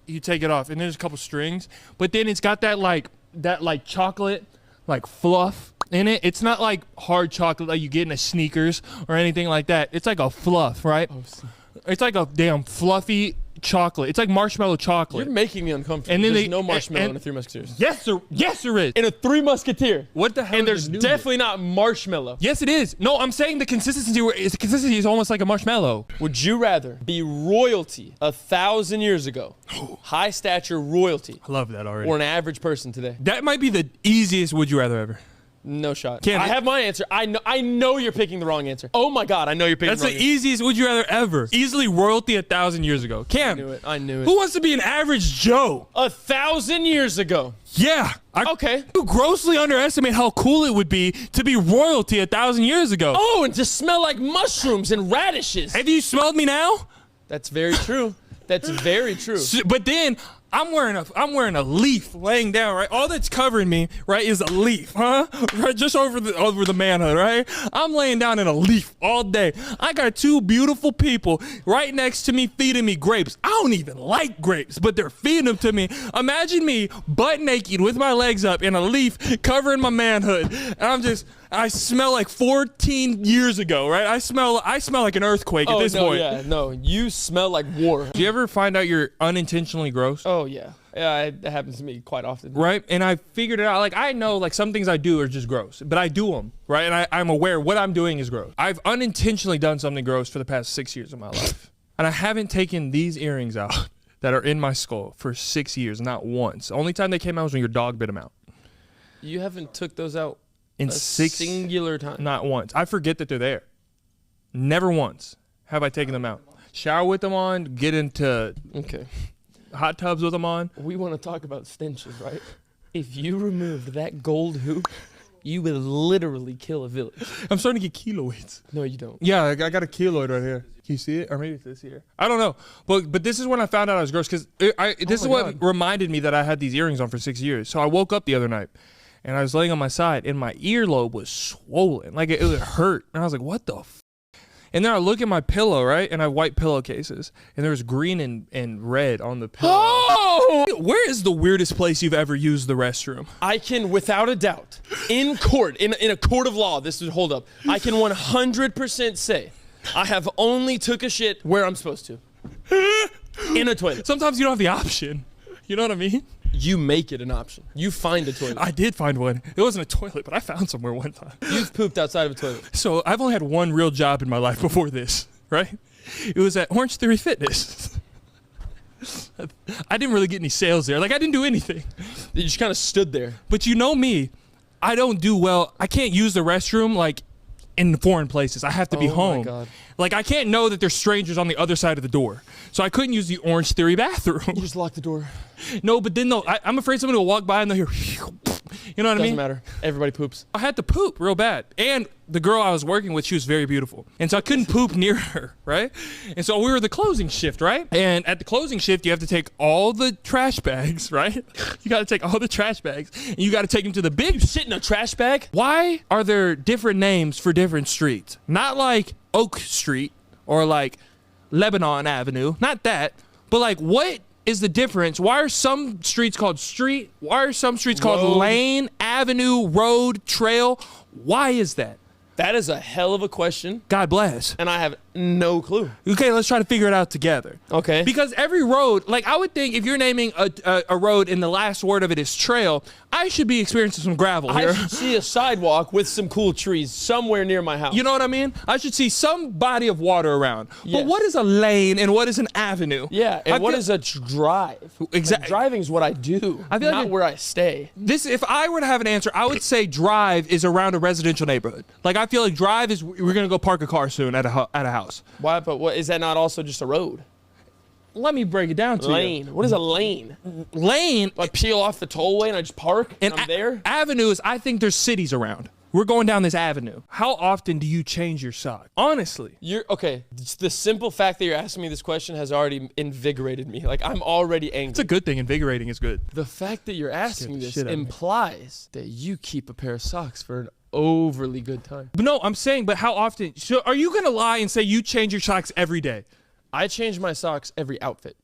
you take it off, and there's a couple strings, but then it's got that like chocolate like fluff in it. It's not like hard chocolate like you get in a Sneakers or anything like that. It's like a fluff, right? It's like a damn fluffy chocolate. It's like marshmallow chocolate. You're making me uncomfortable. And then there's they- no marshmallow and- in a 3 Musketeers. Yes, sir. Yes, there is. In a 3 Musketeer. What the hell? And there's definitely not marshmallow. Yes, it is. No, I'm saying the consistency is almost like a marshmallow. Would you rather be royalty 1,000 years ago, high stature royalty, I love that already. or an average person today? That might be the easiest would you rather ever. No shot. Can't I be- have my answer. I know you're picking the wrong answer. Oh my God, I know you're picking That's the the wrong answer. easiest would you rather ever. Easily royalty 1,000 years ago. Cam, I knew it. who wants to be an average Joe? 1,000 years ago. Yeah. Okay. You grossly underestimate how cool it would be to be royalty 1,000 years ago. Oh, and to smell like mushrooms and radishes. Have you smelled me now? That's very true. That's very true. But then I'm wearing a leaf laying down, right? All that's covering me, right, is a leaf, huh? Right, just over the manhood, right? I'm laying down in a leaf all day. I got 2 beautiful people right next to me feeding me grapes. I don't even like grapes, but they're feeding them to me. Imagine me butt naked with my legs up in a leaf covering my manhood, and I smell like 14 years ago, right? I smell like an earthquake at this point. Yeah, no, you smell like war. Do you ever find out you're unintentionally gross? Oh yeah, it happens to me quite often. Right? And I figured it out. Like, I know, like, some things I do are just gross, but I do them, right? And I'm aware what I'm doing is gross. I've unintentionally done something gross for the past 6 years of my life. And I haven't taken these earrings out that are in my skull for 6 years, not once. The only time they came out was when your dog bit them out. You haven't took those out In a 6, singular time. not once. I forget that they're there. Never once have I taken them out. Shower with them on, get into Okay. hot tubs with them on. We want to talk about stenches, right? If you removed that gold hoop, you would literally kill a village. I'm starting to get keloids. No, you don't. Yeah, I got a keloid right here. Can you see it? Or maybe it's this here. I don't know. But this is when I found out I was gross, because this is my what reminded me that I had these earrings on for 6 years. So I woke up the other night, and I was laying on my side, and my earlobe was swollen. Like, it hurt. And I was like, what the f? And then I look at my pillow, right? And I have white pillowcases. And there's green and red on the pillow. Oh! Where is the weirdest place you've ever used the restroom? I can, without a doubt, in court, in a court of law, this would hold up. I can 100% say I have only took a shit where I'm supposed to. In a toilet. Sometimes you don't have the option. You know what I mean? You make it an option. You find a toilet. I did find one. It wasn't a toilet, but I found somewhere one time. You've pooped outside of a toilet. So I've only had one real job in my life before this, right? It was at Orange Theory Fitness. I didn't really get any sales there. Like, I didn't do anything. You just kind of stood there. But you know me, I don't do well. I can't use the restroom, like, in foreign places. I have to be home. My God. Like, I can't know that there's strangers on the other side of the door. So I couldn't use the Orange Theory bathroom. You just locked the door. No, but then I'm afraid somebody will walk by and they'll hear, you know what I Doesn't mean? matter. Everybody poops. I had to poop real bad. And the girl I was working with, she was very beautiful. And so I couldn't poop near her, right? And so we were the closing shift, right? And at the closing shift, you have to take all the trash bags, right? You got to take all the trash bags and you got to take them to the big. Sit in a trash bag? Why are there different names for different streets? Not like Oak Street or like Lebanon Avenue. Not that. But like, what is the difference? Why are some streets called street? Why are some streets called lane, avenue, road, trail? Why is that? That is a hell of a question, God bless. and I have no clue. Okay, let's try to figure it out together. Okay. Because every road, like I would think if you're naming a road and the last word of it is trail, I should be experiencing some gravel here. I should see a sidewalk with some cool trees somewhere near my house. You know what I mean? I should see some body of water around. But Yes. what is a lane and what is an avenue? Yeah, and what is a drive? Exactly. Driving is what I do, I feel not like where I stay. This, if I were to have an answer, I would say drive is around a residential neighborhood. Like I feel like drive is we're gonna go park a car soon at a house. Why? But what is that not also just a road? Let me break it down to Lane. What is a lane? you. Lane I peel off the tollway and I just park and I'm there? Avenues, I think there's cities around. We're going down this avenue. How often do you change your sock? Honestly. You're okay. The simple fact that you're asking me this question has already invigorated me. Like I'm already angry. It's a good thing. Invigorating is good. The fact that you're asking the this shit out of me. implies that you keep a pair of socks for an overly good time. But no, I'm saying, but how often? So are you gonna lie and say you change your socks every day? I change my socks every outfit.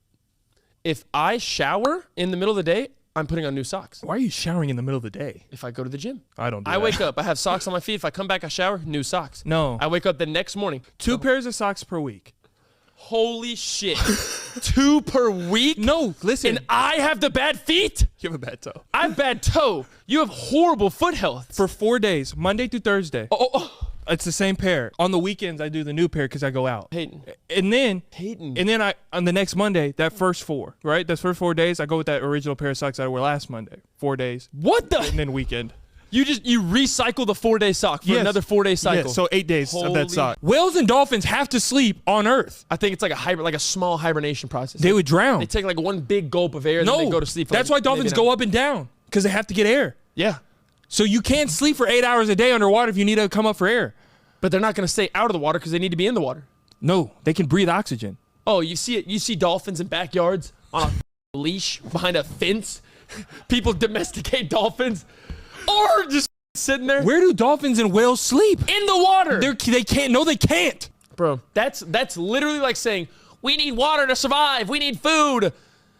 If I shower in the middle of the day, I'm putting on new socks. Why are you showering in the middle of the day? If I go to the gym, I don't do I that. wake up, I have socks on my feet. If I come back, I shower, new socks. No. I wake up the next morning. 2 pairs of socks per week. Holy shit. 2 per week? No, listen. And I have the bad feet? You have a bad toe. I have bad toe. You have horrible foot health. For 4 days, Monday through Thursday. Oh. It's the same pair. On the weekends, I do the new pair because I go out. Peyton. And then Peyton. I on the next Monday, that first 4, right? Those first 4 days, I go with that original pair of socks I wore last Monday. 4 days. What the? And then weekend. You recycle the 4-day sock for Yes. another 4-day cycle. Yeah, so 8 days of Holy- that sock. Whales and dolphins have to sleep on Earth. I think it's like a small hibernation process. They would drown. They take like one big gulp of air and No, then they go to sleep. For that's like why dolphins maybe an go hour. up and down because they have to get air. Yeah. So you can't sleep for 8 hours a day underwater if you need to come up for air. But they're not going to stay out of the water because they need to be in the water. No, they can breathe oxygen. Oh, you see it? You see dolphins in backyards on a leash behind a fence? People domesticate dolphins. Or just sitting there Where do dolphins and whales sleep? in the water. They can't. No, they can't. Bro, that's literally like saying, we need water to survive. We need food.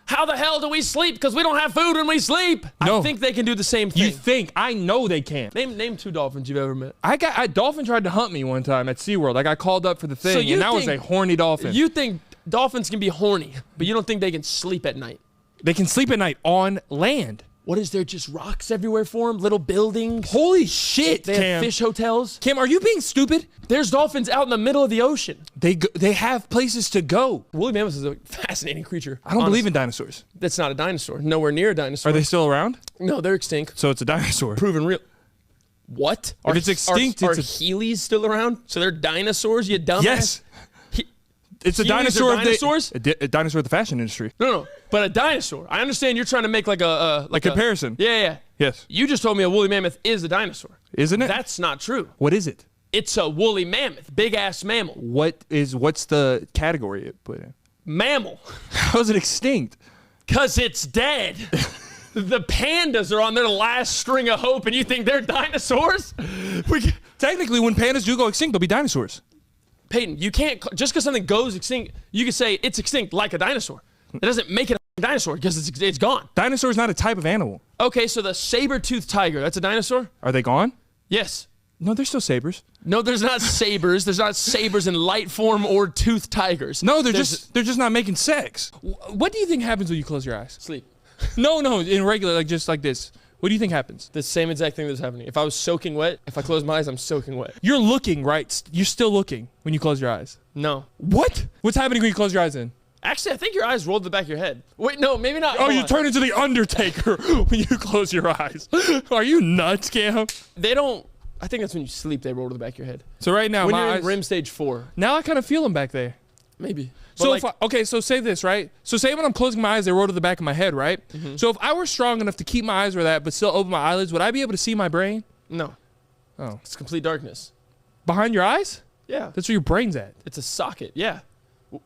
How the hell do we sleep? Because we don't have food when we sleep. No. I think they can do the same thing. You think? I know they can't. Name 2 dolphins you've ever met. Dolphin tried to hunt me one time at SeaWorld. I got called up for the thing, So you and that was a think- horny dolphin. You think dolphins can be horny, but you don't think they can sleep at night. They can sleep at night on land. What is there just rocks everywhere for them? Little buildings? Holy shit, They Cam. have fish hotels? Cam, are you being stupid? There's dolphins out in the middle of the ocean. They have places to go. Woolly mammoth is a fascinating creature. I don't believe in dinosaurs. That's not a dinosaur. Nowhere near a dinosaur. Are they still around? No, they're extinct. So it's a dinosaur. Proven real. What? If it's extinct, are it's a- Heelys still around? So they're dinosaurs, you dumbass? Yes. It's a Heelys are dinosaur of dinosaurs? a dinosaur of the fashion industry. No. But a dinosaur. I understand you're trying to make like a comparison. Yeah. Yes. You just told me a woolly mammoth is a dinosaur. Isn't it? That's not true. What is it? It's a woolly mammoth, big ass mammal. What's the category it put in? Mammal. How is it extinct? Cause it's dead. The pandas are on their last string of hope, and you think they're dinosaurs? Technically, when pandas do go extinct, they'll be dinosaurs. Peyton, you can't just because something goes extinct, you can say it's extinct like a dinosaur. That doesn't make it a dinosaur because it's gone. Dinosaur is not a type of animal. Okay, so the saber-toothed tiger, that's a dinosaur? Are they gone? Yes. No, they're still sabers. No, there's not sabers. There's not sabers in light form or toothed tigers. No, they're There's- just not making sex. What do you think happens when you close your eyes? sleep. No, in regular, like just like this. What do you think happens? The same exact thing that's happening. If I was soaking wet, if I close my eyes, I'm soaking wet. You're looking, right? You're still looking when you close your eyes. No. What? What's happening when you close your eyes in? Actually, I think your eyes roll to the back of your head. Wait, no, maybe not. Oh, Hold you on. turn into the Undertaker when you close your eyes. Are you nuts, Cam? They don't. I think that's when you sleep. They roll to the back of your head. So right now, When my you're eyes. in REM stage 4, Now I kind of feel them back there. maybe. So But like, so say this, right? So say when I'm closing my eyes, they roll to the back of my head, right? So if I were strong enough to keep my eyes where that, but still open my eyelids, would I be able to see my brain? no. Oh. It's complete darkness. Behind your eyes? Yeah. That's where your brain's at. It's a socket. Yeah.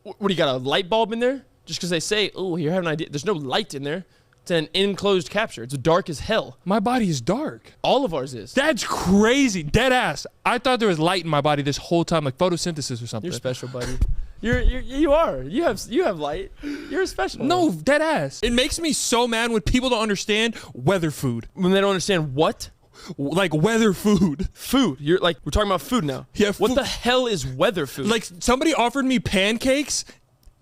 What do you got? A light bulb in there? Just because they say, oh, you're having an idea. There's no light in there. It's an enclosed capture. It's dark as hell. My body is dark. All of ours is. That's crazy. Dead ass. I thought there was light in my body this whole time, like photosynthesis or something. You're special, buddy. You are. You have light. You're special. No, dead ass. It makes me so mad when people don't understand weather food. When they don't understand what? Like weather food. Food. You're like, we're talking about food now. Yeah, What food. the hell is weather food? Like somebody offered me pancakes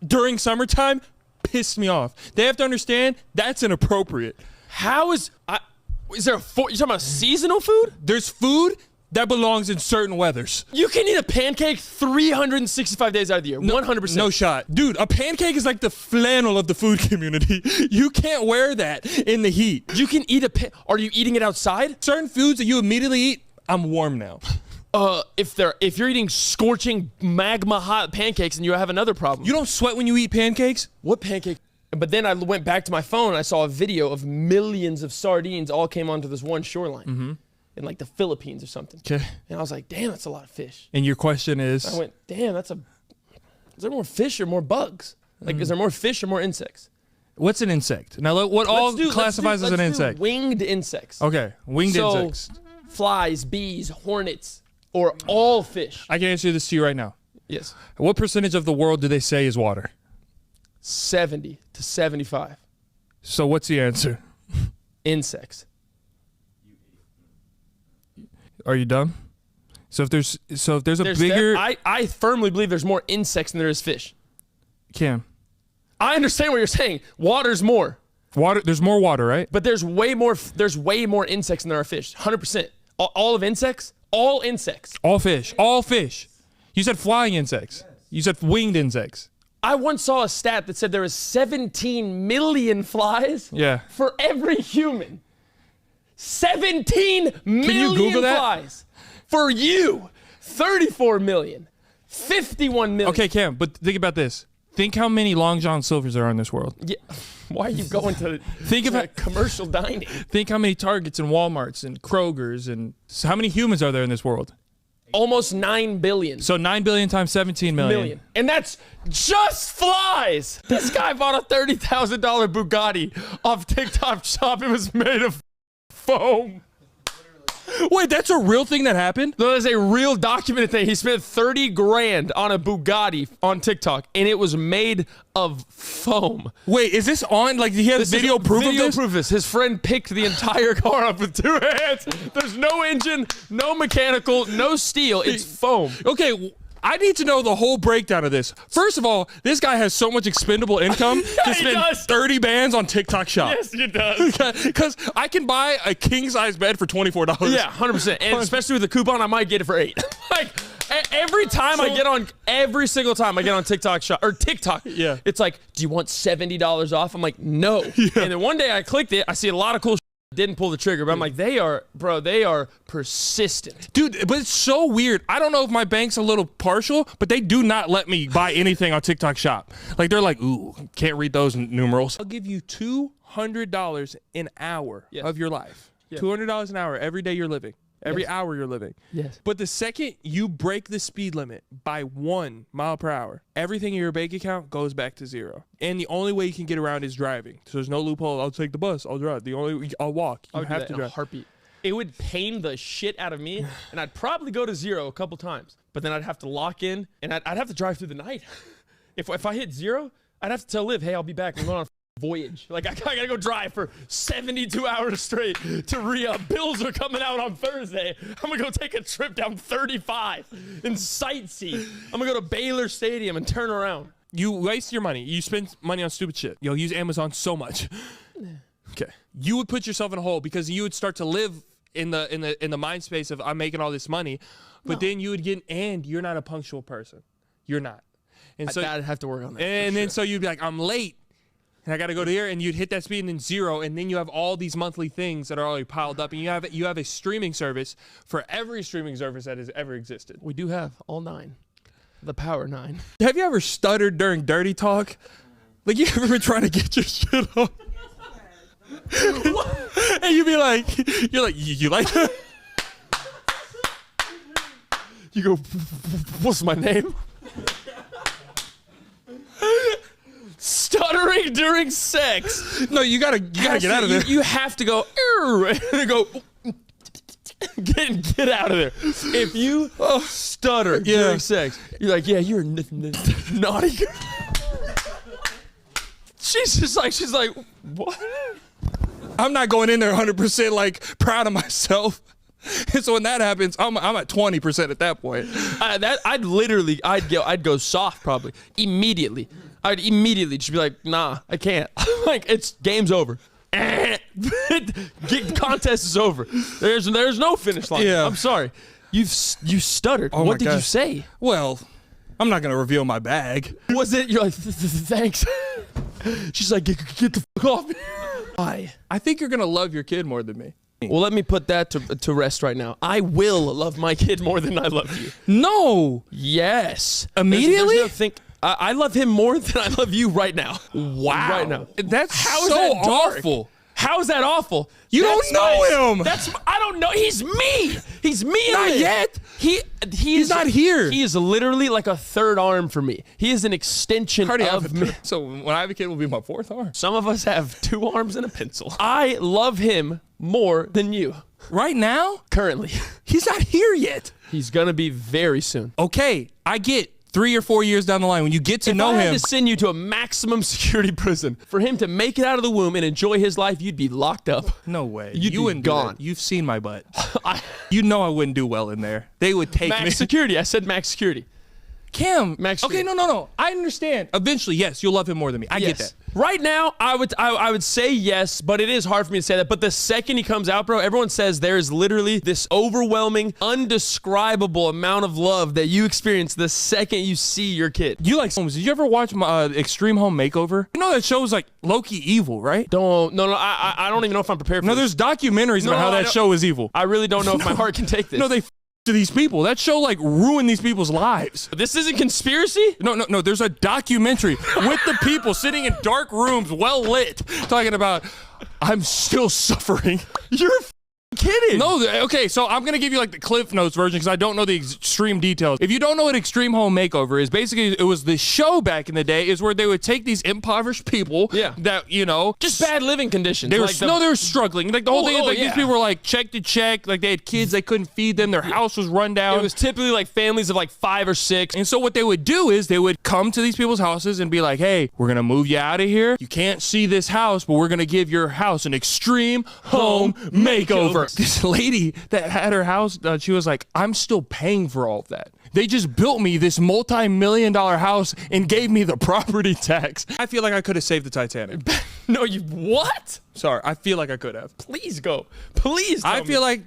during summertime, pissed me off. They have to understand that's inappropriate. how is there a you're talking about seasonal food? There's food that belongs in certain weathers. You can eat a pancake 365 days out of the year. 100%. No shot. Dude, a pancake is like the flannel of the food community. You can't wear that in the heat. You can eat are you eating it outside? Certain foods that you immediately eat, I'm warm now. If you're eating scorching magma hot pancakes, and you have another problem. You don't sweat when you eat pancakes? What pancake? But then I went back to my phone and I saw a video of millions of sardines all came onto this one shoreline in like the Philippines or something. Okay. And I was like, damn, that's a lot of fish. And your question is? I went, damn, is there more fish or more bugs? Like, is there more fish or more insects? What's an insect? Now, what all classifies as an insect? Winged insects. Okay, winged insects. Flies, bees, hornets, or all fish. I can answer this to you right now. Yes. What percentage of the world do they say is water? 70 to 75 So what's the answer? insects. Are you dumb? So if there's a bigger I firmly believe there's more insects than there is fish. Cam, I understand what you're saying. Water's more, water. There's more water, right? but there's way more insects than there are fish. 100%. All of insects, all insects. All fish. All fish. You said flying insects. You said winged insects. I once saw a stat that said there is 17 million flies Yeah. for every human. 17 million Google that? flies for you. 34 million. 51 million. Okay, Cam, but think about this. Think how many Long John Silvers there are in this world. Yeah. Why are you going to Think of it. commercial dining? Think how many Targets and Walmarts and Krogers and how many humans are there in this world? Almost 9 billion. So 9 billion times 17 million. And that's just flies. This guy bought a $30,000 Bugatti off TikTok Shop. It was made of foam. Wait, that's a real thing that happened? No, that's a real documented thing. He spent 30 grand on a Bugatti on TikTok, and it was made of foam. Wait, is this on? Like, he has video proof of this? Video proof of this. His friend picked the entire car up with 2 hands. There's no engine, no mechanical, no steel. It's foam. Okay, I need to know the whole breakdown of this. First of all, this guy has so much expendable income to he spend does. 30 bands on TikTok Shop. Yes, he does. Because I can buy a king-size bed for $24. Yeah, 100%. And especially with the coupon, I might get it for 8. Like, every single time I get on TikTok Shop, or TikTok, Yeah. it's like, do you want $70 off? I'm like, no. And then one day I clicked it, I see a lot of cool shit, didn't pull the trigger, but I'm like, they are persistent. Dude, but it's so weird. I don't know if my bank's a little partial, but they do not let me buy anything on TikTok Shop. Like, they're like, ooh, can't read those numerals. I'll give you $200 an hour of your life. Yeah. $200 an hour every day you're living. Every hour you're living. Yes. But the second you break the speed limit by 1 mile per hour, everything in your bank account goes back to 0. And the only way you can get around is driving. So there's no loophole. I'll take the bus. I'll drive. I'll walk. You have to in a drive. heartbeat. It would pain the shit out of me, and I'd probably go to 0 a couple times. But then I'd have to lock in, and I'd have to drive through the night. If I hit 0, I'd have to tell Liv, hey, I'll be back. I'm going on a voyage. Like, I gotta go drive for 72 hours straight to re-up. Bills are coming out on Thursday. I'm gonna go take a trip down 35 and sightsee. I'm gonna go to Baylor Stadium and turn around. You waste your money. You spend money on stupid shit. You'll use Amazon so much. Okay. You would put yourself in a hole because you would start to live in the mind space of I'm making all this money, but then you would get, and you're not a punctual person. You're not. And so I'd have to work on that. And then so you'd be like, I'm late. And I got to go to here, and you'd hit that speed and then 0, and then you have all these monthly things that are already piled up, and you have a streaming service for every streaming service that has ever existed. We do have all 9. The power 9. Have you ever stuttered during dirty talk? Like, you ever been trying to get your shit on? And you'd be like, you like that? You go, what's my name? Stuttering during sex. No, you gotta get out of there. You have to go, and go, get out of there. If you stutter during sex, you're like, yeah, you're naughty. She's like, what? I'm not going in there 100% like proud of myself. And so when that happens, I'm at 20% at that point. I'd go soft probably immediately. I'd immediately just be like, nah, I can't. Like, it's game's over. Contest is over. There's no finish line. Yeah. I'm sorry. You stuttered. Oh what did you gosh. say? Well, I'm not gonna reveal my bag. Was it? You're like, thanks. She's like, get the fuck off me. Why? I think you're gonna love your kid more than me. Well, let me put that to rest right now. I will love my kid more than I love you. No. Yes. Immediately? I love him more than I love you right now. Wow. Right now. That's How is so that dark? awful. How is that awful? You don't know him. I don't know. He's me. He's me. Not yet. He's not here. He is literally like a third arm for me. He is an extension of me. So when I have a kid, will be my 4th arm. Some of us have 2 arms and a pencil. I love him more than you. Right now? Currently. He's not here yet. He's gonna be very soon. Okay, I get 3 or 4 years down the line when you get to know If I him. had to send you to a maximum security prison for him to make it out of the womb and enjoy his life, you'd be locked up. No way. You'd be wouldn't do gone. that. You've seen my butt. You know I wouldn't do well in there. They would take me. Max security. I said max security. Cam. Max Okay, security. no. I understand. Eventually, yes, you'll love him more than me. I get that. Right now, I would say yes, but it is hard for me to say that. But the second he comes out, bro, everyone says there is literally this overwhelming, undescribable amount of love that you experience the second you see your kid. You like homes. Did you ever watch Extreme Home Makeover? You know that show's like low-key evil, right? No, I don't even know if I'm prepared for No, this. there's documentaries about how that show is evil. I really don't know if my heart can take this. No, they to these people. That show like ruined these people's lives. This isn't conspiracy? No. There's a documentary with the people sitting in dark rooms, well lit, talking about, I'm still suffering. You're kidding. No, okay, so I'm gonna give you like the Cliff Notes version because I don't know the extreme details. If you don't know what Extreme Home Makeover is, basically it was the show back in the day is where they would take these impoverished people that, you know, just bad living conditions. They were like they were struggling. Like the whole thing is like these people were like check to check, like they had kids, they couldn't feed them, their house was run down. It was typically like families of like 5 or 6. And so what they would do is they would come to these people's houses and be like, hey, we're gonna move you out of here. You can't see this house, but we're gonna give your house an extreme home makeover. This lady that had her house, she was like, I'm still paying for all of that. They just built me this multi-million-dollar house and gave me the property tax. I feel like I could have saved the Titanic. No, you what? Sorry, I feel like I could have. Please go. Please tell I feel like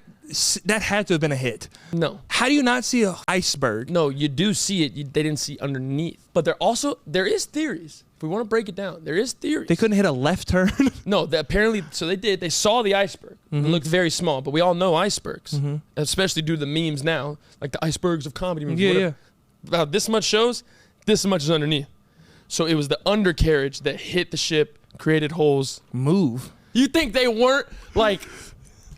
that had to have been a hit. No. How do you not see an iceberg? No, you do see it. They didn't see underneath. But there is theories. If we want to break it down, there is theories. They couldn't hit a left turn? No, apparently, so they did. They saw the iceberg. It looked very small, but we all know icebergs, especially due to the memes now, like the icebergs of comedy memes. Yeah. About this much shows, this much is underneath. So it was the undercarriage that hit the ship, created holes. Move. You think they weren't like,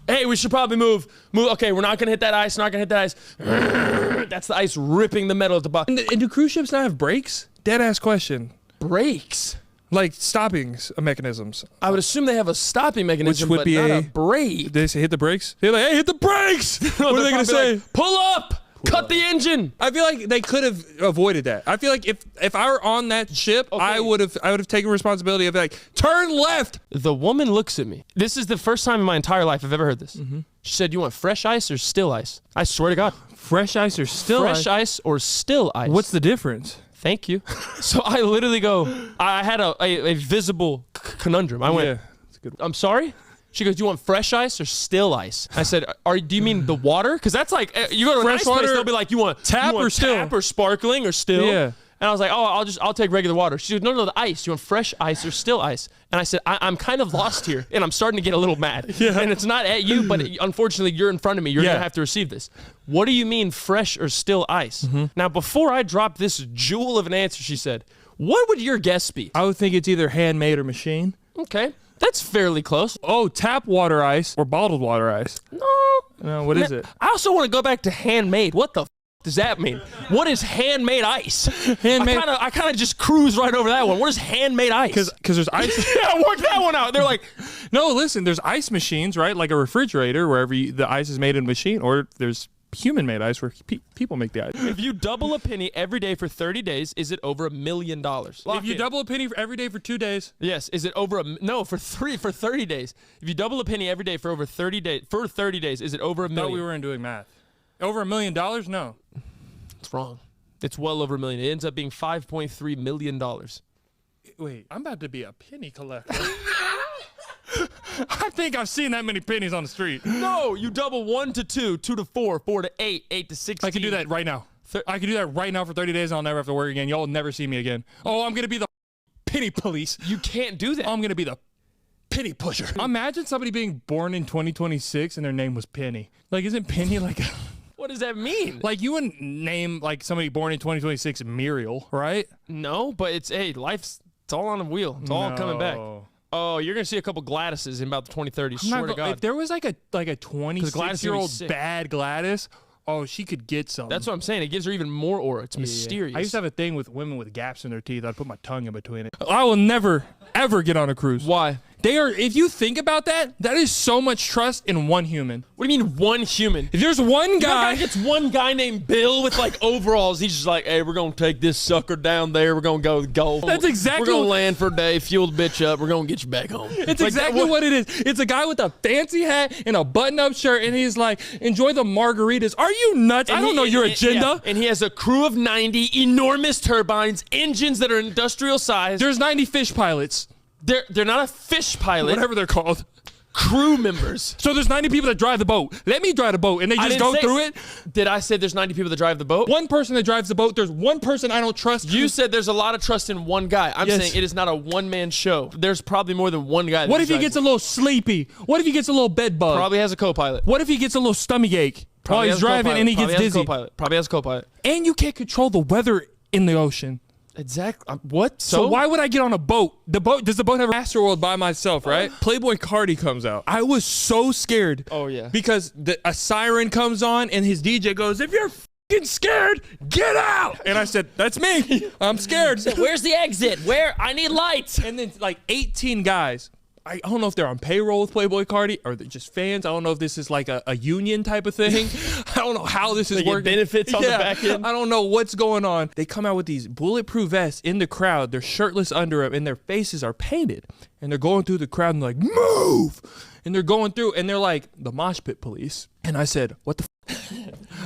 hey, we should probably move. Okay, we're not going to hit that ice, not going to hit that ice. That's the ice ripping the metal at the bottom. And do cruise ships not have brakes? Dead ass question. Brakes? Like stopping mechanisms. I would assume they have a stopping mechanism, Which would but be not a a brake. They say hit the brakes? They're like, hey, hit the brakes! What are they going to say? Like, pull up! Cut the engine! I feel like they could have avoided that. I feel like if I were on that ship, I would have taken responsibility of like, turn left! The woman looks at me. This is the first time in my entire life I've ever heard this. She said, you want fresh ice or still ice? I swear to God. Fresh ice or still Fresh ice or still ice? What's the difference? Thank you. So I literally go, I had a visible conundrum. I went, good. I'm sorry? She goes, do you want fresh ice or still ice? I said, do you mean the water? Because that's like, you go to an Fresh ice place, water, they'll be like, you want tap or still? Tap or sparkling or still? Yeah. And I was like, oh, I'll take regular water. She goes, no, the ice. You want fresh ice or still ice? And I said, I'm kind of lost here, and I'm starting to get a little mad. Yeah. And it's not at you, but unfortunately, you're in front of me. You're going to have to receive this. What do you mean fresh or still ice? Now, before I dropped this jewel of an answer, she said, what would your guess be? I would think it's either handmade or machine. Okay. That's fairly close. Oh, tap water ice or bottled water ice. No. What is it? I also want to go back to handmade. What the does that mean? What is handmade ice? Handmade. I kind of just cruise right over that one. What is handmade ice? Because there's ice. Yeah, work that one out. They're like, No, listen, there's ice machines, right? Like a refrigerator wherever the ice is made in a machine, or there's human-made ice where people make the ice. if you double a penny every day for 30 days, is it over $1 million? If you double a penny every day for 2 days, Yes, is it over for 30 days. If you double a penny every day for over 30 days, is it over $1 I thought million? we weren't doing math. Over $1 million? No. It's wrong. It's well over $1 million. It ends up being $5.3 million. Wait, I'm about to be a penny collector. I think I've seen that many pennies on the street. No, you double 1 to 2, 2 to 4, 4 to 8, 8 to 16. I can do that right now. I can do that right now for 30 days and I'll never have to work again. Y'all will never see me again. Oh, I'm going to be the penny police. You can't do that. I'm going to be the penny pusher. Imagine somebody being born in 2026 and their name was Penny. Like, isn't Penny like a... What does that mean? Like, you wouldn't name, like, somebody born in 2026 Muriel, right? No, but it's it's all on a wheel. It's all coming back. No. Oh, you're gonna see a couple Gladyses in about the 2030s. Swear to God. If there was like a 26-year-old sick. bad Gladys, oh, she could get some. That's what I'm saying. It gives her even more aura. It's mysterious. I used to have a thing with women with gaps in their teeth. I'd put my tongue in between it. I will never, ever get on a cruise. Why? They are, if you think about that, that is so much trust in one human. What do you mean one human? If there's one guy, Gets one guy named Bill with like overalls. He's just like, hey, we're gonna take this sucker down there. We're gonna go to golf. That's exactly We're gonna what- land for a day, fuel the bitch up. We're gonna get you back home. it's exactly what it is. It's a guy with a fancy hat and a button-up shirt, and he's like, enjoy the margaritas. Are you nuts? I don't know your agenda. And he has a crew of 90 enormous turbines, engines that are industrial size. There's 90 fish pilots, They're not a fish pilot. whatever they're called. Crew members. So there's 90 people that drive the boat. Let me drive the boat, and they I just didn't go say- through it. Did I say there's 90 people that drive the boat? One person that drives the boat. There's one person I don't trust. You said there's a lot of trust in one guy. I'm Yes. saying it is not a one-man show. There's probably more than one guy. What if he gets a little sleepy? What if he gets a little bed bug? Probably has a co-pilot. What if he gets a little stomach ache while Probably he's has a driving co-pilot. and he Probably gets has a dizzy? co-pilot. Probably has a co-pilot. And you can't control the weather in the ocean. Exactly. What? So why would I get on a boat? Does the boat have a Astroworld by myself, right? Playboy Cardi comes out. I was so scared. Oh, yeah. Because a siren comes on and his DJ goes, "If you're fucking scared, get out." And I said, "That's me. I'm scared." Where's the exit? Where? I need lights. And then like 18 guys. I don't know if they're on payroll with Playboy Cardi or they're just fans. I don't know if this is like a union type of thing. I don't know how this is They get working. benefits on the back end? I don't know what's going on. They come out with these bulletproof vests in the crowd. They're shirtless under them and their faces are painted. And they're going through the crowd and they're like, "Move!" And they're going through and they're like, "The mosh pit police." And I said, "What the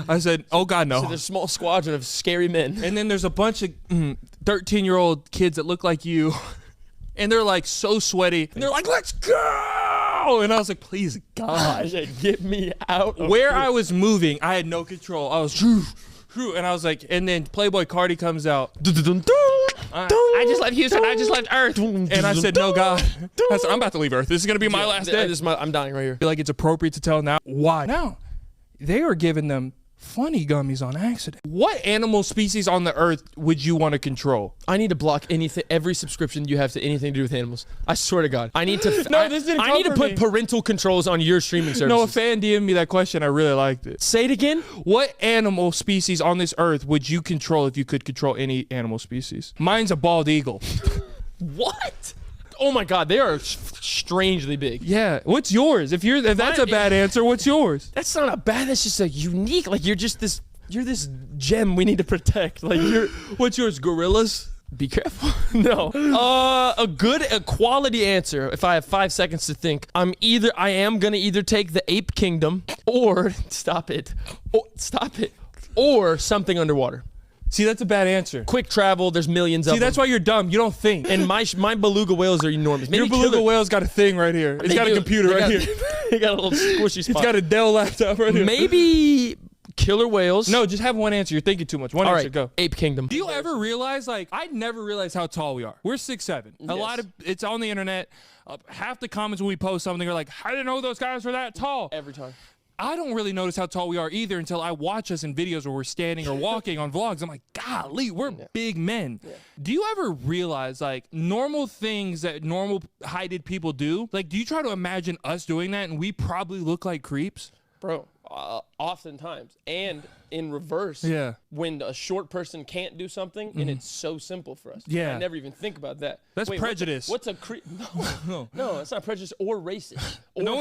I said, "Oh God, no." So there's a small squadron of scary men. And then there's a bunch of 13-year-old kids that look like you. And they're like so sweaty. And they're like, "Let's go!" And I was like, "Please, God." Get me out. Where I was moving, I had no control. I was, and I was like, and then Playboy Cardi comes out. I just left Houston. I just left Earth. And I said, "No, God." I said, "I'm about to leave Earth. This is going to be my last day." I'm dying right here. I feel like it's appropriate to tell now. Why? Now, they are giving them funny gummies on accident. What animal species on the earth would you want to control? I need to block every subscription you have to anything to do with animals. I swear to God. I need to. No, this didn't I come need to from put me. parental controls on your streaming services. No, a fan DM'd me that question. I really liked it. Say it again. What animal species on this earth would you control if you could control any animal species? Mine's a bald eagle. What? Oh my God, they are strangely big. Yeah. What's yours? If that's a bad answer, what's yours? That's not a bad. That's just a unique. Like you're this gem we need to protect. Like What's yours? Gorillas? Be careful. No. A quality answer. If I have 5 seconds to think, I am gonna either take the ape kingdom or stop it, or something underwater. See, that's a bad answer. Quick travel, there's millions of See, them. that's why you're dumb. You don't think. And my beluga whales are enormous. Maybe Your beluga killer- whale's got a thing right here. It's They got a do. computer They right got- here. They got a little squishy spot. It's got a Dell laptop right here. Maybe killer whales. No, just have one answer. You're thinking too much. One All answer, right, go. Ape Kingdom. Do you ever realize, like, I never realized how tall we are. We're 6'7". A lot of, it's on the internet. Half the comments when we post something are like, I didn't know those guys were that tall. Every time. I don't really notice how tall we are either until I watch us in videos where we're standing or walking on vlogs. I'm like, golly, we're big men. Do you ever realize, like, normal things that normal heighted people do? Like, do you try to imagine us doing that and we probably look like creeps? Bro, oftentimes. And in reverse, Yeah. when a short person can't do something and it's so simple for us. Yeah. I never even think about that. That's Wait, prejudice. What's a creep? No, no, it's not prejudice or racist. Or No